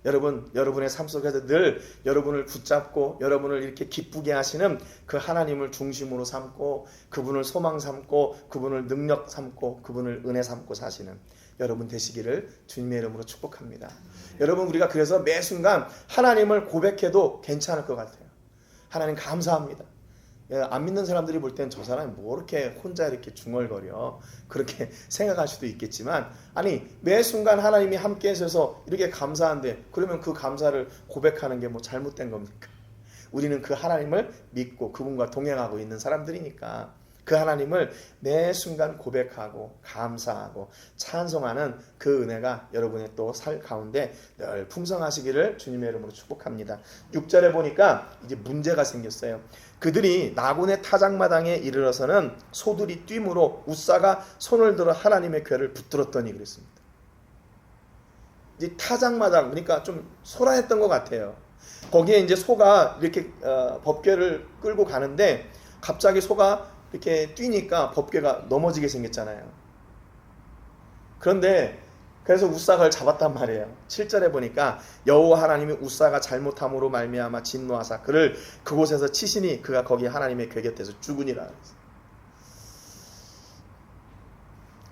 Speaker 1: 여러분의 삶 속에서 늘 여러분을 붙잡고 여러분을 이렇게 기쁘게 하시는 그 하나님을 중심으로 삼고 그분을 소망 삼고 그분을 능력 삼고 그분을 은혜 삼고 사시는 여러분 되시기를 주님의 이름으로 축복합니다. 여러분, 우리가 그래서 매 순간 하나님을 고백해도 괜찮을 것 같아요. 하나님 감사합니다. 안 믿는 사람들이 볼 땐 저 사람이 뭐 이렇게 혼자 이렇게 중얼거려 그렇게 생각할 수도 있겠지만, 아니 매 순간 하나님이 함께 하셔서 이렇게 감사한데 그러면 그 감사를 고백하는 게 뭐 잘못된 겁니까? 우리는 그 하나님을 믿고 그분과 동행하고 있는 사람들이니까 그 하나님을 매 순간 고백하고 감사하고 찬송하는 그 은혜가 여러분의 또 살 가운데 늘 풍성하시기를 주님의 이름으로 축복합니다. 6절에 보니까 이제 문제가 생겼어요. 그들이 나곤의 타작마당에 이르러서는 소들이 뛰므로 웃사가 손을 들어 하나님의 궤를 붙들었더니 그랬습니다. 이제 타작마당, 그러니까 좀 소란했던 것 같아요. 거기에 이제 소가 이렇게 법궤를 끌고 가는데 갑자기 소가 이렇게 뛰니까 법궤가 넘어지게 생겼잖아요. 그런데 그래서 웃사가 잡았단 말이에요. 7절에 보니까 여호와 하나님이 웃사가 잘못함으로 말미암아 진노하사 그를 그곳에서 치시니 그가 거기 하나님의 궤 곁에서 죽으니라.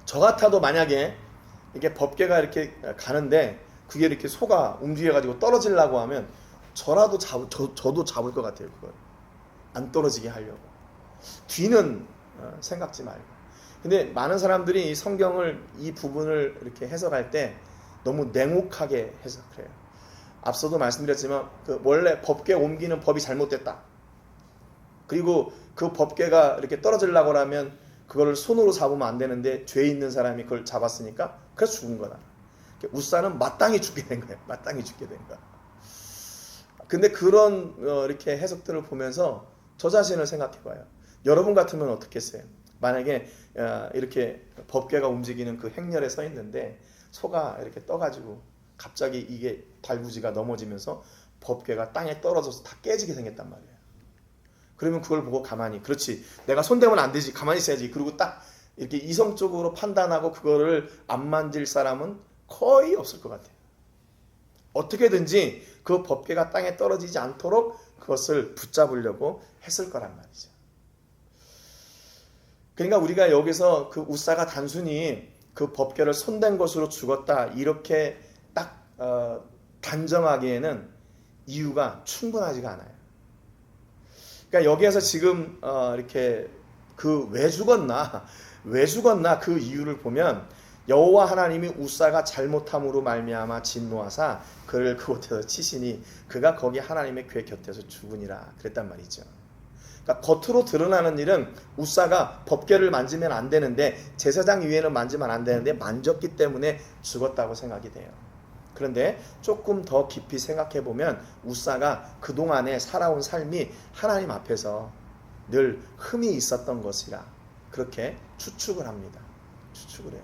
Speaker 1: 저 같아도 만약에 이게 법궤가 이렇게 가는데 그게 이렇게 소가 움직여가지고 떨어지려고 하면 저도 잡을 것 같아요. 그걸 안 떨어지게 하려고. 뒤는 생각지 말고. 근데 많은 사람들이 이 성경을 이 부분을 이렇게 해석할 때 너무 냉혹하게 해석해요. 앞서도 말씀드렸지만 그 원래 법궤 옮기는 법이 잘못됐다. 그리고 그 법궤가 이렇게 떨어지려고 하면 그거를 손으로 잡으면 안 되는데 죄 있는 사람이 그걸 잡았으니까 그래서 죽은 거다. 웃사는 마땅히 죽게 된 거예요. 마땅히 죽게 된 거야. 근데 그런 이렇게 해석들을 보면서 저 자신을 생각해봐요. 여러분 같으면 어떻겠어요? 만약에 이렇게 법궤가 움직이는 그 행렬에 서 있는데 소가 이렇게 떠가지고 갑자기 이게 달구지가 넘어지면서 법궤가 땅에 떨어져서 다 깨지게 생겼단 말이에요. 그러면 그걸 보고 가만히, 그렇지, 내가 손대면 안 되지, 가만히 있어야지, 그리고 딱 이렇게 이성적으로 판단하고 그거를 안 만질 사람은 거의 없을 것 같아요. 어떻게든지 그 법궤가 땅에 떨어지지 않도록 그것을 붙잡으려고 했을 거란 말이죠. 그러니까 우리가 여기서 그 웃사가 단순히 그 법궤를 손댄 것으로 죽었다 이렇게 딱 단정하기에는 이유가 충분하지가 않아요. 그러니까 여기에서 지금 이렇게 그 왜 죽었나 그 이유를 보면 여호와 하나님이 웃사가 잘못함으로 말미암아 진노하사 그를 그곳에서 치시니 그가 거기 하나님의 궤 곁에서 죽으니라 그랬단 말이죠. 그러니까 겉으로 드러나는 일은 웃사가 법궤를 만지면 안 되는데 제사장 위에는 만지면 안 되는데 만졌기 때문에 죽었다고 생각이 돼요. 그런데 조금 더 깊이 생각해 보면 우사가 그동안에 살아온 삶이 하나님 앞에서 늘 흠이 있었던 것이라 그렇게 추측을 합니다. 추측을 해요.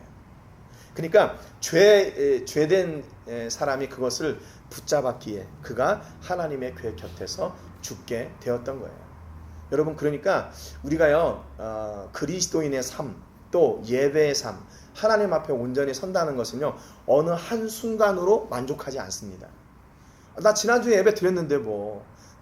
Speaker 1: 그러니까 죄된 사람이 그것을 붙잡았기에 그가 하나님의 궤 곁에서 죽게 되었던 거예요. 여러분, 그러니까 우리가요 그리스도인의 삶, 또 예배의 삶, 하나님 앞에 온전히 선다는 것은요 어느 한순간으로 만족하지 않습니다. 나 지난주에 예배 드렸는데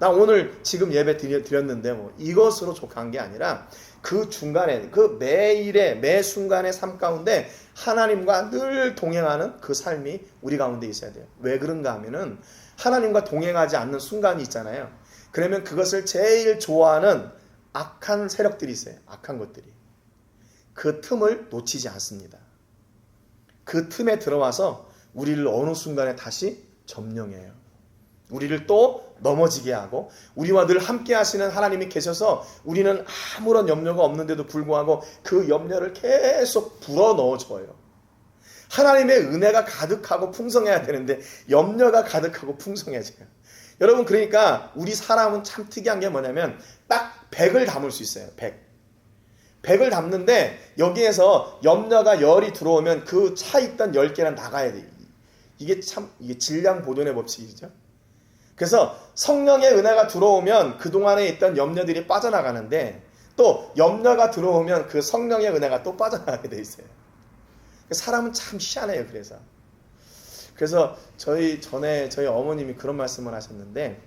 Speaker 1: 나 오늘 지금 예배 드렸는데 이것으로 족한 게 아니라 그 중간에, 그 매일의 매 순간의 삶 가운데 하나님과 늘 동행하는 그 삶이 우리 가운데 있어야 돼요. 왜 그런가 하면은 하나님과 동행하지 않는 순간이 있잖아요. 그러면 그것을 제일 좋아하는 악한 세력들이 있어요. 악한 것들이. 그 틈을 놓치지 않습니다. 그 틈에 들어와서 우리를 어느 순간에 다시 점령해요. 우리를 또 넘어지게 하고, 우리와 늘 함께 하시는 하나님이 계셔서 우리는 아무런 염려가 없는데도 불구하고 그 염려를 계속 불어넣어줘요. 하나님의 은혜가 가득하고 풍성해야 되는데 염려가 가득하고 풍성해져요. 여러분, 그러니까 우리 사람은 참 특이한 게 뭐냐면 딱 100을 담을 수 있어요. 100을 담는데 여기에서 염려가 열이 들어오면 그 차 있던 10개는 나가야 돼요. 이게 질량 보존의 법칙이죠. 그래서 성령의 은혜가 들어오면 그동안에 있던 염려들이 빠져나가는데, 또 염려가 들어오면 그 성령의 은혜가 또 빠져나가게 돼 있어요. 사람은 참 희한해요. 그래서 저희 어머님이 그런 말씀을 하셨는데,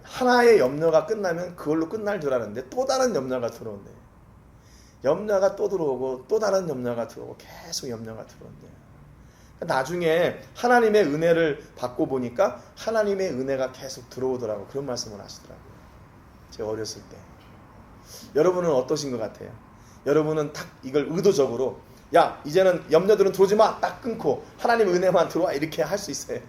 Speaker 1: 하나의 염려가 끝나면 그걸로 끝날 줄 알았는데 또 다른 염려가 들어온대요. 염려가 또 들어오고 또 다른 염려가 들어오고 계속 염려가 들어온대요. 나중에 하나님의 은혜를 받고 보니까 하나님의 은혜가 계속 들어오더라고. 그런 말씀을 하시더라고요. 제가 어렸을 때. 여러분은 어떠신 것 같아요? 여러분은 딱 이걸 의도적으로 이제는 염려들은 들어오지 마, 딱 끊고 하나님의 은혜만 들어와, 이렇게 할 수 있어요.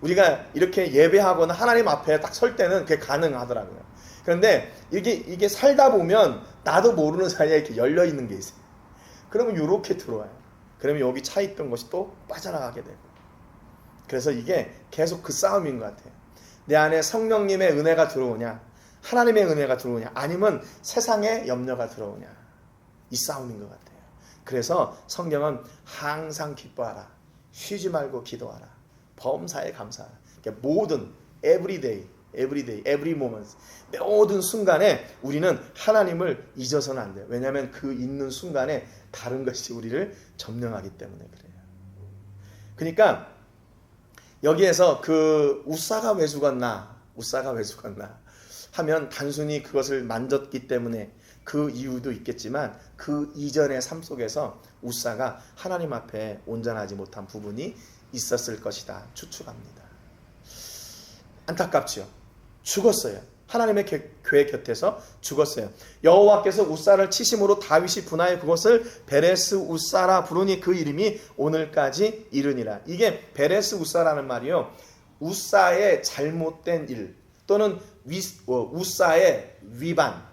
Speaker 1: 우리가 이렇게 예배하거나 하나님 앞에 딱 설 때는 그게 가능하더라고요. 그런데 이게 살다 보면 나도 모르는 사이에 이렇게 열려 있는 게 있어요. 그러면 이렇게 들어와요. 그러면 여기 차 있던 것이 또 빠져나가게 되고. 그래서 이게 계속 그 싸움인 것 같아요. 내 안에 성령님의 은혜가 들어오냐, 하나님의 은혜가 들어오냐, 아니면 세상의 염려가 들어오냐, 이 싸움인 것 같아요. 그래서 성경은 항상 기뻐하라, 쉬지 말고 기도하라, 범사에 감사하라. 그러니까 모든 every moment, 모든 순간에 우리는 하나님을 잊어서는 안 돼요. 왜냐하면 그 있는 순간에 다른 것이 우리를 점령하기 때문에 그래요. 그러니까 여기에서 그 우사가 왜 죽었나 하면 단순히 그것을 만졌기 때문에 그 이유도 있겠지만, 그 이전의 삶 속에서 우사가 하나님 앞에 온전하지 못한 부분이 있었을 것이다 추측합니다. 안타깝지요. 죽었어요. 하나님의 궤 곁에서 죽었어요. 여호와께서 우사를 치심으로 다윗이 분하여 그것을 베레스 우사라 부르니 그 이름이 오늘까지 이르니라. 이게 베레스 우사라는 말이요, 우사의 잘못된 일 또는 우사의 위반,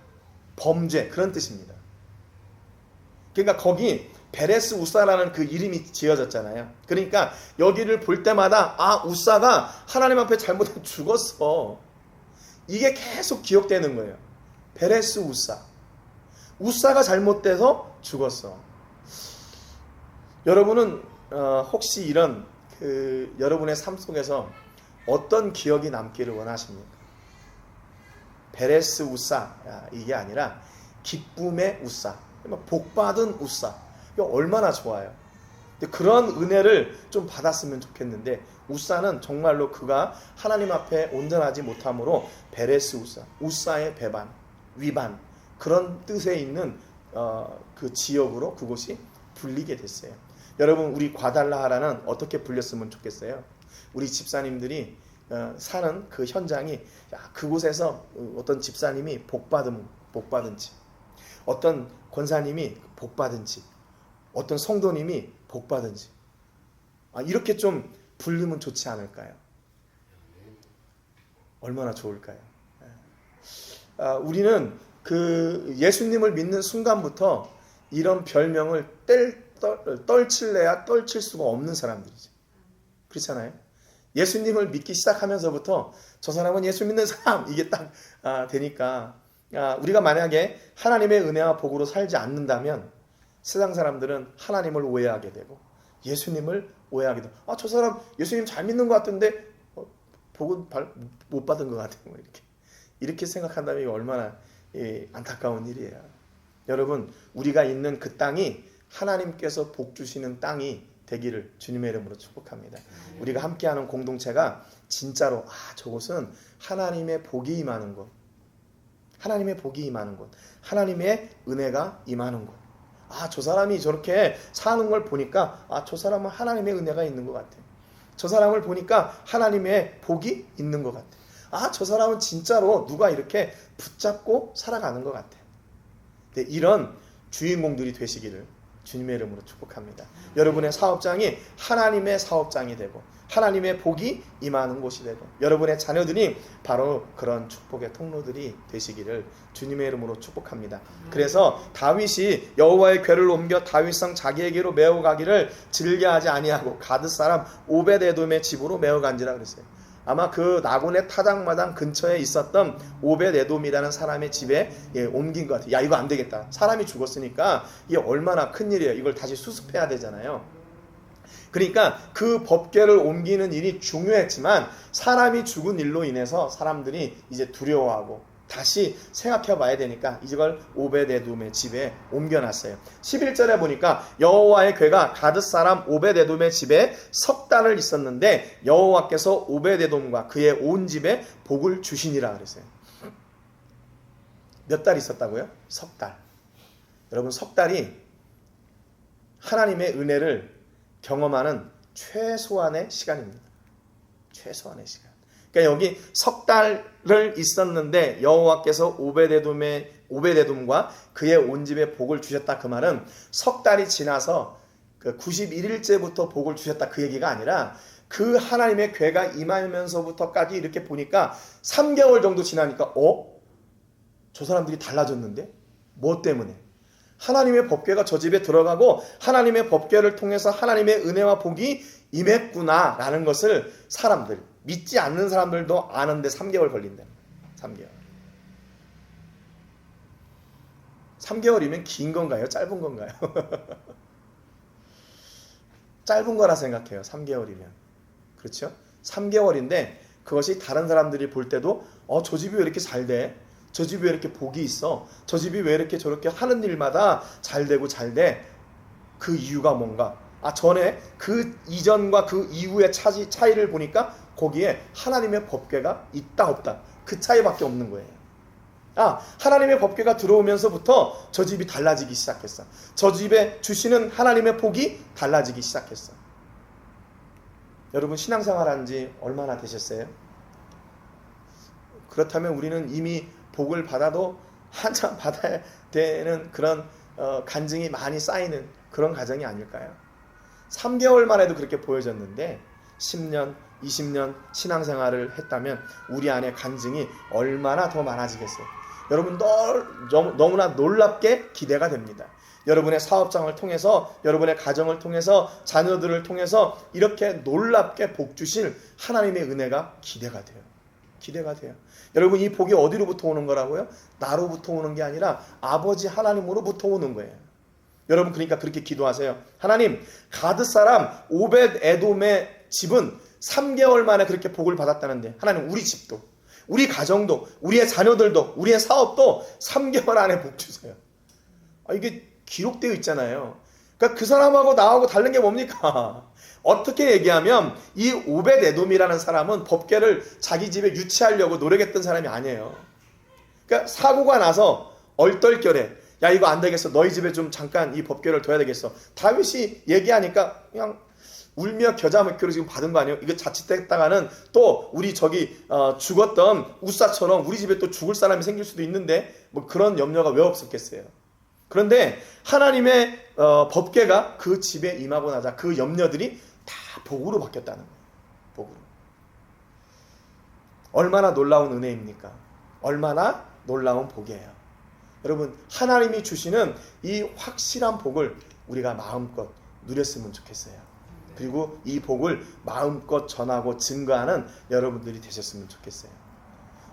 Speaker 1: 범죄, 그런 뜻입니다. 그러니까 거기 베레스 우사라는 그 이름이 지어졌잖아요. 그러니까 여기를 볼 때마다 우사가 하나님 앞에 잘못하면 죽었어, 이게 계속 기억되는 거예요. 베레스 우사가 잘못돼서 죽었어. 여러분은 혹시 이런 여러분의 삶 속에서 어떤 기억이 남기를 원하십니까? 베레스 우사, 이게 아니라 기쁨의 우사, 복받은 우사. 이거 얼마나 좋아요. 그런 은혜를 좀 받았으면 좋겠는데, 우사는 정말로 그가 하나님 앞에 온전하지 못함으로 베레스 우사의 배반, 위반, 그런 뜻에 있는 그 지역으로 그곳이 불리게 됐어요. 여러분, 우리 과달라하라는 어떻게 불렸으면 좋겠어요? 우리 집사님들이 사는 그 현장이, 그곳에서 어떤 집사님이 복받은 집, 어떤 권사님이 복받은 집, 어떤 성도님이 복받은 집, 이렇게 좀 불리면 좋지 않을까요? 얼마나 좋을까요? 우리는 그 예수님을 믿는 순간부터 이런 별명을 떨칠래야 떨칠 수가 없는 사람들이죠. 그렇잖아요. 예수님을 믿기 시작하면서부터 저 사람은 예수 믿는 사람 이게 딱 되니까 우리가 만약에 하나님의 은혜와 복으로 살지 않는다면 세상 사람들은 하나님을 오해하게 되고 예수님을 오해하게 되고 저 사람 예수님 잘 믿는 것 같은데 복은 못 받은 것 같아요. 이렇게 생각한다면 이게 얼마나 안타까운 일이에요. 여러분, 우리가 있는 그 땅이 하나님께서 복 주시는 땅이 되기를 주님의 이름으로 축복합니다. 우리가 함께하는 공동체가 진짜로 저곳은 하나님의 복이 임하는 곳, 하나님의 복이 임하는 곳, 하나님의 은혜가 임하는 곳. 저 사람이 저렇게 사는 걸 보니까 저 사람은 하나님의 은혜가 있는 것 같아. 저 사람을 보니까 하나님의 복이 있는 것 같아. 저 사람은 진짜로 누가 이렇게 붙잡고 살아가는 것 같아. 네, 이런 주인공들이 되시기를 주님의 이름으로 축복합니다. 여러분의 사업장이 하나님의 사업장이 되고 하나님의 복이 임하는 곳이 되고 여러분의 자녀들이 바로 그런 축복의 통로들이 되시기를 주님의 이름으로 축복합니다. 그래서 다윗이 여호와의 궤를 옮겨 다윗성 자기에게로 메어가기를 즐겨하지 아니하고 가드 사람 오벳에돔의 집으로 메어간지라 그랬어요. 아마 그 나곤의 타작마당 근처에 있었던 오벳에돔이라는 사람의 집에 옮긴 것 같아요. 이거 안 되겠다. 사람이 죽었으니까 이게 얼마나 큰일이에요. 이걸 다시 수습해야 되잖아요. 그러니까 그 법궤를 옮기는 일이 중요했지만 사람이 죽은 일로 인해서 사람들이 이제 두려워하고 다시 생각해 봐야 되니까 이걸 오벳에돔의 집에 옮겨놨어요. 11절에 보니까 여호와의 궤가 가드 사람 오벳에돔의 집에 석 달을 있었는데 여호와께서 오벳에돔과 그의 온 집에 복을 주시니라 그랬어요. 몇 달 있었다고요? 석 달. 여러분, 석 달이 하나님의 은혜를 경험하는 최소한의 시간입니다. 최소한의 시간. 그러니까 여기 석 달을 있었는데 여호와께서 오벳에돔과 그의 온 집에 복을 주셨다. 그 말은 석 달이 지나서 그 91일째부터 복을 주셨다 그 얘기가 아니라 그 하나님의 궤가 임하면서부터까지 이렇게 보니까 3개월 정도 지나니까 저 사람들이 달라졌는데? 뭐 때문에? 하나님의 법궤가 저 집에 들어가고 하나님의 법궤를 통해서 하나님의 은혜와 복이 임했구나 라는 것을 사람들, 믿지 않는 사람들도 아는데 3개월 걸린다. 3개월. 3개월이면 긴 건가요? 짧은 건가요? 짧은 거라 생각해요. 3개월이면. 그렇죠? 3개월인데 그것이 다른 사람들이 볼 때도 저 집이 왜 이렇게 잘 돼? 저 집이 왜 이렇게 복이 있어? 저 집이 왜 이렇게 저렇게 하는 일마다 잘 되고 잘 돼? 그 이유가 뭔가? 전에 그 이전과 그 이후의 차이를 보니까 거기에 하나님의 법궤가 있다 없다 그 차이밖에 없는 거예요. 하나님의 법궤가 들어오면서부터 저 집이 달라지기 시작했어. 저 집에 주시는 하나님의 복이 달라지기 시작했어. 여러분, 신앙생활한 지 얼마나 되셨어요? 그렇다면 우리는 이미 복을 받아도 한참 받아야 되는 그런 간증이 많이 쌓이는 그런 과정이 아닐까요? 3개월만 해도 그렇게 보여졌는데 10년, 20년 신앙생활을 했다면 우리 안에 간증이 얼마나 더 많아지겠어요. 여러분, 너무나 놀랍게 기대가 됩니다. 여러분의 사업장을 통해서, 여러분의 가정을 통해서, 자녀들을 통해서 이렇게 놀랍게 복 주실 하나님의 은혜가 기대가 돼요. 기대가 돼요. 여러분, 이 복이 어디로부터 오는 거라고요? 나로부터 오는 게 아니라 아버지 하나님으로부터 오는 거예요. 여러분, 그러니까 그렇게 기도하세요. 하나님, 가드 사람 오벳에돔의 집은 3개월 만에 그렇게 복을 받았다는데 하나님, 우리 집도, 우리 가정도, 우리의 자녀들도, 우리의 사업도 3개월 안에 복 주세요. 이게 기록되어 있잖아요. 그러니까 그 사람하고 나하고 다른 게 뭡니까? 어떻게 얘기하면 이 오벳에돔이라는 사람은 법궤를 자기 집에 유치하려고 노력했던 사람이 아니에요. 그러니까 사고가 나서 얼떨결에 이거 안 되겠어. 너희 집에 좀 잠깐 이 법궤를 둬야 되겠어. 다윗이 얘기하니까 그냥 울며 겨자 먹기로 지금 받은 거 아니에요? 이거 자칫했다가는 또 우리 죽었던 우사처럼 우리 집에 또 죽을 사람이 생길 수도 있는데 뭐 그런 염려가 왜 없었겠어요? 그런데 하나님의 법궤가 그 집에 임하고 나자 그 염려들이 다 복으로 바뀌었다는 거예요. 복으로. 얼마나 놀라운 은혜입니까? 얼마나 놀라운 복이에요. 여러분, 하나님이 주시는 이 확실한 복을 우리가 마음껏 누렸으면 좋겠어요. 그리고 이 복을 마음껏 전하고 증거하는 여러분들이 되셨으면 좋겠어요.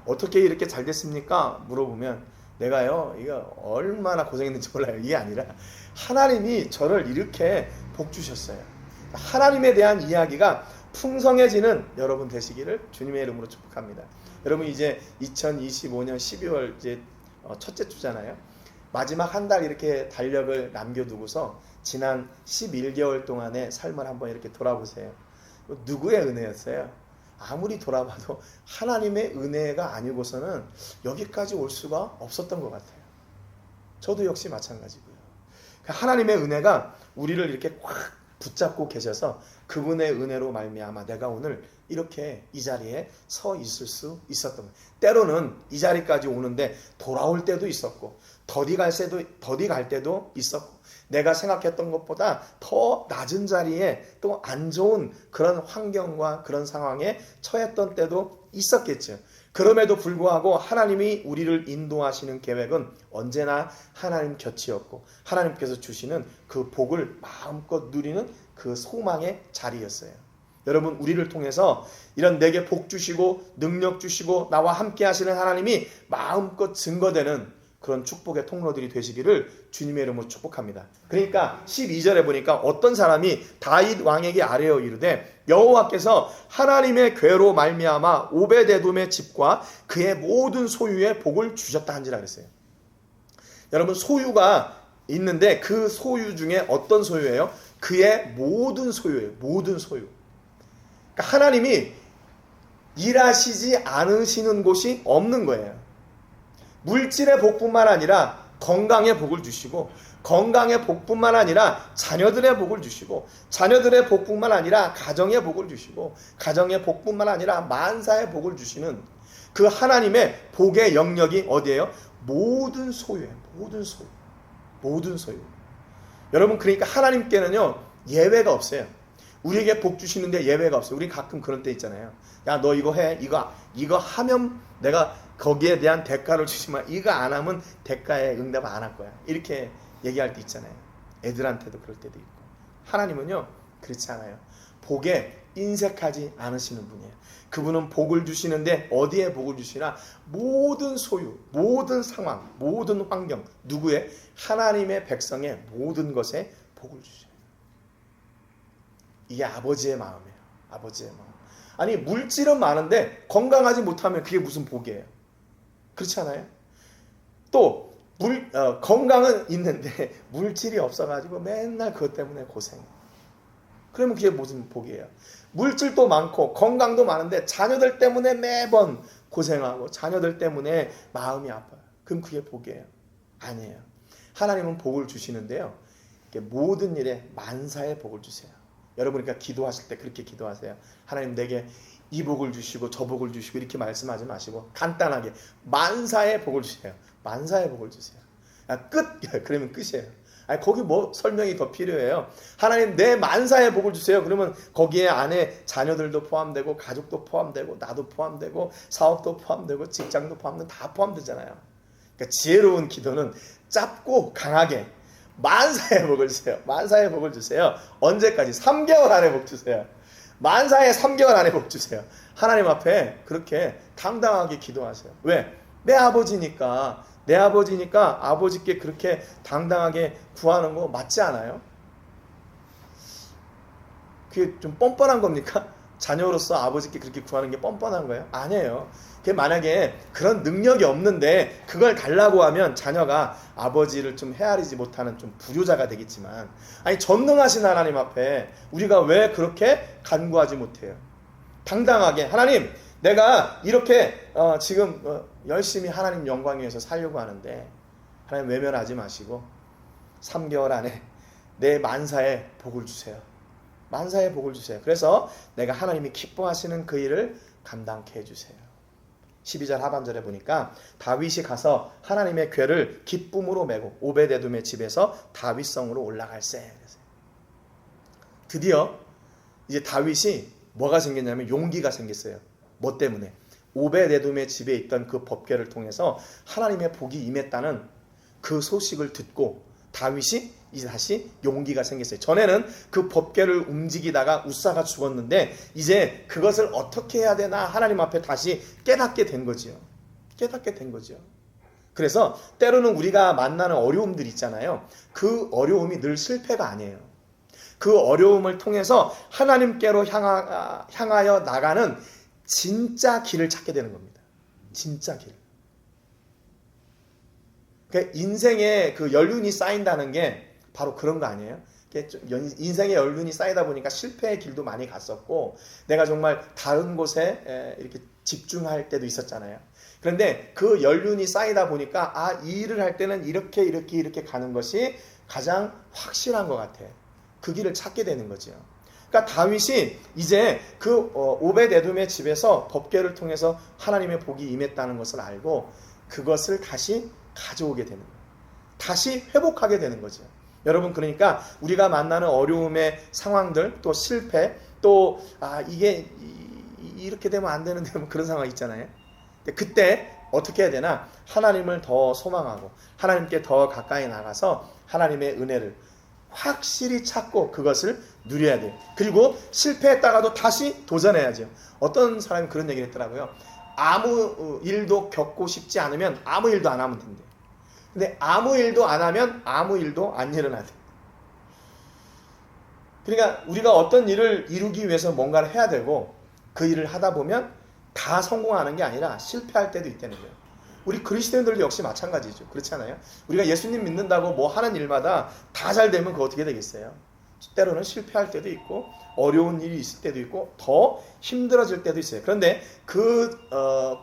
Speaker 1: 어떻게 이렇게 잘 됐습니까? 물어보면 내가요 이거 얼마나 고생했는지 몰라요. 이게 아니라 하나님이 저를 이렇게 복 주셨어요. 하나님에 대한 이야기가 풍성해지는 여러분 되시기를 주님의 이름으로 축복합니다. 여러분 이제 2025년 12월 이제 첫째 주잖아요. 마지막 한 달 이렇게 달력을 남겨두고서 지난 11개월 동안의 삶을 한번 이렇게 돌아보세요. 누구의 은혜였어요? 아무리 돌아봐도 하나님의 은혜가 아니고서는 여기까지 올 수가 없었던 것 같아요. 저도 역시 마찬가지고요. 하나님의 은혜가 우리를 이렇게 꽉 붙잡고 계셔서 그분의 은혜로 말미암아 내가 오늘 이렇게 이 자리에 서 있을 수 있었던 거예요. 때로는 이 자리까지 오는데 돌아올 때도 있었고 더디 갈 때도 있었고 내가 생각했던 것보다 더 낮은 자리에 또 안 좋은 그런 환경과 그런 상황에 처했던 때도 있었겠죠. 그럼에도 불구하고 하나님이 우리를 인도하시는 계획은 언제나 하나님 곁이었고 하나님께서 주시는 그 복을 마음껏 누리는 그 소망의 자리였어요. 여러분 우리를 통해서 이런 내게 복 주시고 능력 주시고 나와 함께 하시는 하나님이 마음껏 증거되는 그런 축복의 통로들이 되시기를 주님의 이름으로 축복합니다. 그러니까 12절에 보니까 어떤 사람이 다윗 왕에게 아뢰어 이르되 여호와께서 하나님의 궤로 말미암아 오베데돔의 집과 그의 모든 소유에 복을 주셨다 한지라 그랬어요. 여러분 소유가 있는데 그 소유 중에 어떤 소유예요? 그의 모든 소유예요. 모든 소유. 그러니까 하나님이 일하시지 않으시는 곳이 없는 거예요. 물질의 복뿐만 아니라 건강의 복을 주시고 건강의 복뿐만 아니라 자녀들의 복을 주시고 자녀들의 복뿐만 아니라 가정의 복을 주시고 가정의 복뿐만 아니라 만사의 복을 주시는 그 하나님의 복의 영역이 어디예요? 모든 소유예요. 모든 소유. 모든 소유. 여러분 그러니까 하나님께는요 예외가 없어요. 우리에게 복 주시는데 예외가 없어요. 우리 가끔 그런 때 있잖아요. 야 너 이거 해. 이거 하면 내가 거기에 대한 대가를 주지만 이거 안 하면 대가에 응답 안 할 거야. 이렇게 얘기할 때 있잖아요. 애들한테도 그럴 때도 있고. 하나님은요 그렇지 않아요. 복에 인색하지 않으시는 분이에요. 그분은 복을 주시는데 어디에 복을 주시나? 모든 소유, 모든 상황, 모든 환경, 누구의? 하나님의 백성의 모든 것에 복을 주셔요. 이게 아버지의 마음이에요. 아버지의 마음. 아니 물질은 많은데 건강하지 못하면 그게 무슨 복이에요? 그렇지 않아요? 또 건강은 있는데 물질이 없어가지고 맨날 그것 때문에 고생. 그러면 그게 무슨 복이에요? 물질도 많고 건강도 많은데 자녀들 때문에 매번 고생하고 자녀들 때문에 마음이 아파요. 그럼 그게 복이에요? 아니에요. 하나님은 복을 주시는데요. 모든 일에 만사의 복을 주세요. 여러분 그러니까 기도하실 때 그렇게 기도하세요. 하나님 내게 이 복을 주시고 저 복을 주시고 이렇게 말씀하지 마시고 간단하게 만사의 복을 주세요. 만사의 복을 주세요. 끝! 그러면 끝이에요. 아니 거기 뭐 설명이 더 필요해요. 하나님 내 만사의 복을 주세요. 그러면 거기에 안에 자녀들도 포함되고 가족도 포함되고 나도 포함되고 사업도 포함되고 직장도 포함되고 다 포함되잖아요. 그러니까 지혜로운 기도는 짧고 강하게 만사의 복을 주세요. 만사의 복을 주세요. 언제까지? 3개월 안에 복 주세요. 만사의 3개월 안에 복 주세요. 하나님 앞에 그렇게 당당하게 기도하세요. 왜? 내 아버지니까 아버지께 그렇게 당당하게 구하는 거 맞지 않아요? 그게 좀 뻔뻔한 겁니까? 자녀로서 아버지께 그렇게 구하는 게 뻔뻔한 거예요? 아니에요. 그게 만약에 그런 능력이 없는데 그걸 달라고 하면 자녀가 아버지를 좀 헤아리지 못하는 좀 불효자가 되겠지만 아니 전능하신 하나님 앞에 우리가 왜 그렇게 간구하지 못해요? 당당하게 하나님 내가 이렇게 지금 열심히 하나님 영광 위해서 살려고 하는데 하나님 외면하지 마시고 3개월 안에 내 만사의 복을 주세요. 만사의 복을 주세요. 그래서 내가 하나님이 기뻐하시는 그 일을 감당케 해주세요. 12절 하반절에 보니까 다윗이 가서 하나님의 궤를 기쁨으로 메고 오베데돔의 집에서 다윗성으로 올라갈세. 드디어 이제 다윗이 뭐가 생겼냐면 용기가 생겼어요. 뭐 때문에? 오베데돔의 집에 있던 그 법궤를 통해서 하나님의 복이 임했다는 그 소식을 듣고 다윗이 이제 다시 용기가 생겼어요. 전에는 그 법궤를 움직이다가 웃사가 죽었는데 이제 그것을 어떻게 해야 되나 하나님 앞에 다시 깨닫게 된 거지요. 깨닫게 된 거죠. 그래서 때로는 우리가 만나는 어려움들 있잖아요. 그 어려움이 늘 실패가 아니에요. 그 어려움을 통해서 하나님께로 향하여 나가는 진짜 길을 찾게 되는 겁니다. 진짜 길. 그러니까 인생에 그 연륜이 쌓인다는 게 바로 그런 거 아니에요? 인생의 연륜이 쌓이다 보니까 실패의 길도 많이 갔었고 내가 정말 다른 곳에 이렇게 집중할 때도 있었잖아요. 그런데 그 연륜이 쌓이다 보니까 이 일을 할 때는 이렇게 가는 것이 가장 확실한 것 같아. 그 길을 찾게 되는 거죠. 그러니까 다윗이 이제 그 오벳에돔의 집에서 법궤를 통해서 하나님의 복이 임했다는 것을 알고 그것을 다시 가져오게 되는 거예요. 다시 회복하게 되는 거죠. 여러분, 그러니까 우리가 만나는 어려움의 상황들, 또 실패, 또 이게 이렇게 되면 안 되는데 뭐 그런 상황 있잖아요. 그때 어떻게 해야 되나? 하나님을 더 소망하고 하나님께 더 가까이 나가서 하나님의 은혜를 확실히 찾고 그것을 누려야 돼요. 그리고 실패했다가도 다시 도전해야죠. 어떤 사람이 그런 얘기를 했더라고요. 아무 일도 겪고 싶지 않으면 아무 일도 안 하면 된대요. 근데 아무 일도 안 하면 아무 일도 안 일어나대. 그러니까 우리가 어떤 일을 이루기 위해서 뭔가를 해야 되고 그 일을 하다 보면 다 성공하는 게 아니라 실패할 때도 있다는 거예요. 우리 그리스도인들도 역시 마찬가지죠. 그렇지 않아요? 우리가 예수님 믿는다고 뭐 하는 일마다 다 잘 되면 그거 어떻게 되겠어요? 때로는 실패할 때도 있고 어려운 일이 있을 때도 있고 더 힘들어질 때도 있어요. 그런데 그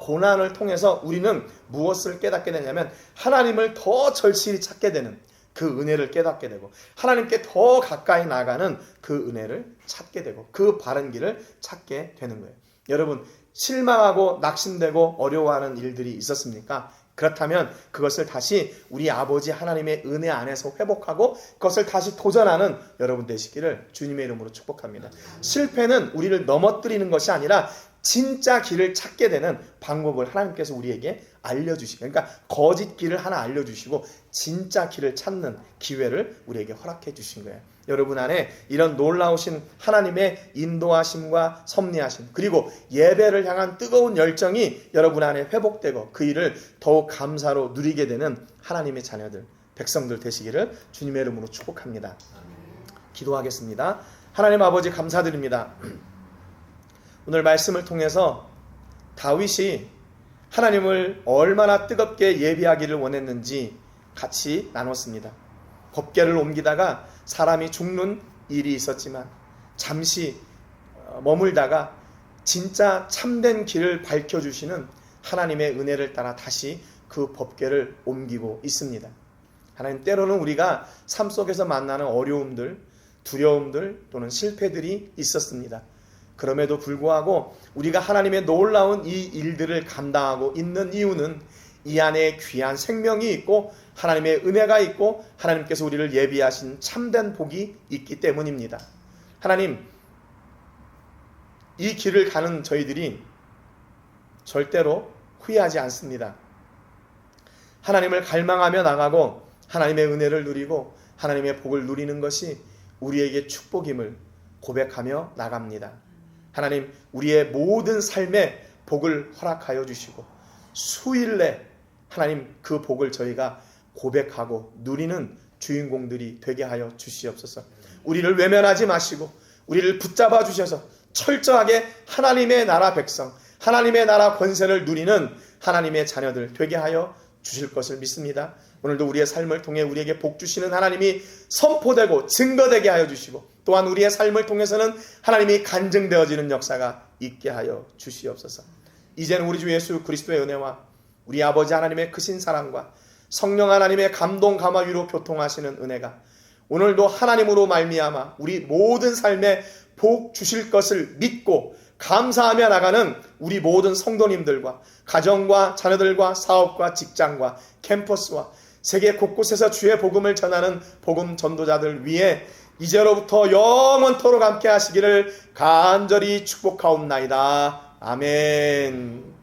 Speaker 1: 고난을 통해서 우리는 무엇을 깨닫게 되냐면 하나님을 더 절실히 찾게 되는 그 은혜를 깨닫게 되고 하나님께 더 가까이 나가는 그 은혜를 찾게 되고 그 바른 길을 찾게 되는 거예요. 여러분, 실망하고 낙심되고 어려워하는 일들이 있었습니까? 그렇다면 그것을 다시 우리 아버지 하나님의 은혜 안에서 회복하고 그것을 다시 도전하는 여러분 되시기를 주님의 이름으로 축복합니다. 실패는 우리를 넘어뜨리는 것이 아니라 진짜 길을 찾게 되는 방법을 하나님께서 우리에게 알려주시고, 그러니까 거짓 길을 하나 알려주시고 진짜 길을 찾는 기회를 우리에게 허락해 주신 거예요. 여러분 안에 이런 놀라우신 하나님의 인도하심과 섭리하심, 그리고 예배를 향한 뜨거운 열정이 여러분 안에 회복되고 그 일을 더욱 감사로 누리게 되는 하나님의 자녀들, 백성들 되시기를 주님의 이름으로 축복합니다. 기도하겠습니다. 하나님 아버지, 감사드립니다. 오늘 말씀을 통해서 다윗이 하나님을 얼마나 뜨겁게 예비하기를 원했는지 같이 나눴습니다. 법궤를 옮기다가 사람이 죽는 일이 있었지만 잠시 머물다가 진짜 참된 길을 밝혀주시는 하나님의 은혜를 따라 다시 그 법궤를 옮기고 있습니다. 하나님, 때로는 우리가 삶 속에서 만나는 어려움들, 두려움들 또는 실패들이 있었습니다. 그럼에도 불구하고 우리가 하나님의 놀라운 이 일들을 감당하고 있는 이유는 이 안에 귀한 생명이 있고 하나님의 은혜가 있고 하나님께서 우리를 예비하신 참된 복이 있기 때문입니다. 하나님, 이 길을 가는 저희들이 절대로 후회하지 않습니다. 하나님을 갈망하며 나가고 하나님의 은혜를 누리고 하나님의 복을 누리는 것이 우리에게 축복임을 고백하며 나갑니다. 하나님, 우리의 모든 삶에 복을 허락하여 주시고 수일 내 하나님 그 복을 저희가 고백하고 누리는 주인공들이 되게 하여 주시옵소서. 우리를 외면하지 마시고 우리를 붙잡아 주셔서 철저하게 하나님의 나라 백성, 하나님의 나라 권세를 누리는 하나님의 자녀들 되게 하여 주실 것을 믿습니다. 오늘도 우리의 삶을 통해 우리에게 복 주시는 하나님이 선포되고 증거되게 하여 주시고 또한 우리의 삶을 통해서는 하나님이 간증되어지는 역사가 있게 하여 주시옵소서. 이제는 우리 주 예수 그리스도의 은혜와 우리 아버지 하나님의 크신 사랑과 성령 하나님의 감동 감화 위로 교통하시는 은혜가 오늘도 하나님으로 말미암아 우리 모든 삶에 복 주실 것을 믿고 감사하며 나가는 우리 모든 성도님들과 가정과 자녀들과 사업과 직장과 캠퍼스와 세계 곳곳에서 주의 복음을 전하는 복음 전도자들 위해 이제로부터 영원토록 함께 하시기를 간절히 축복하옵나이다. 아멘.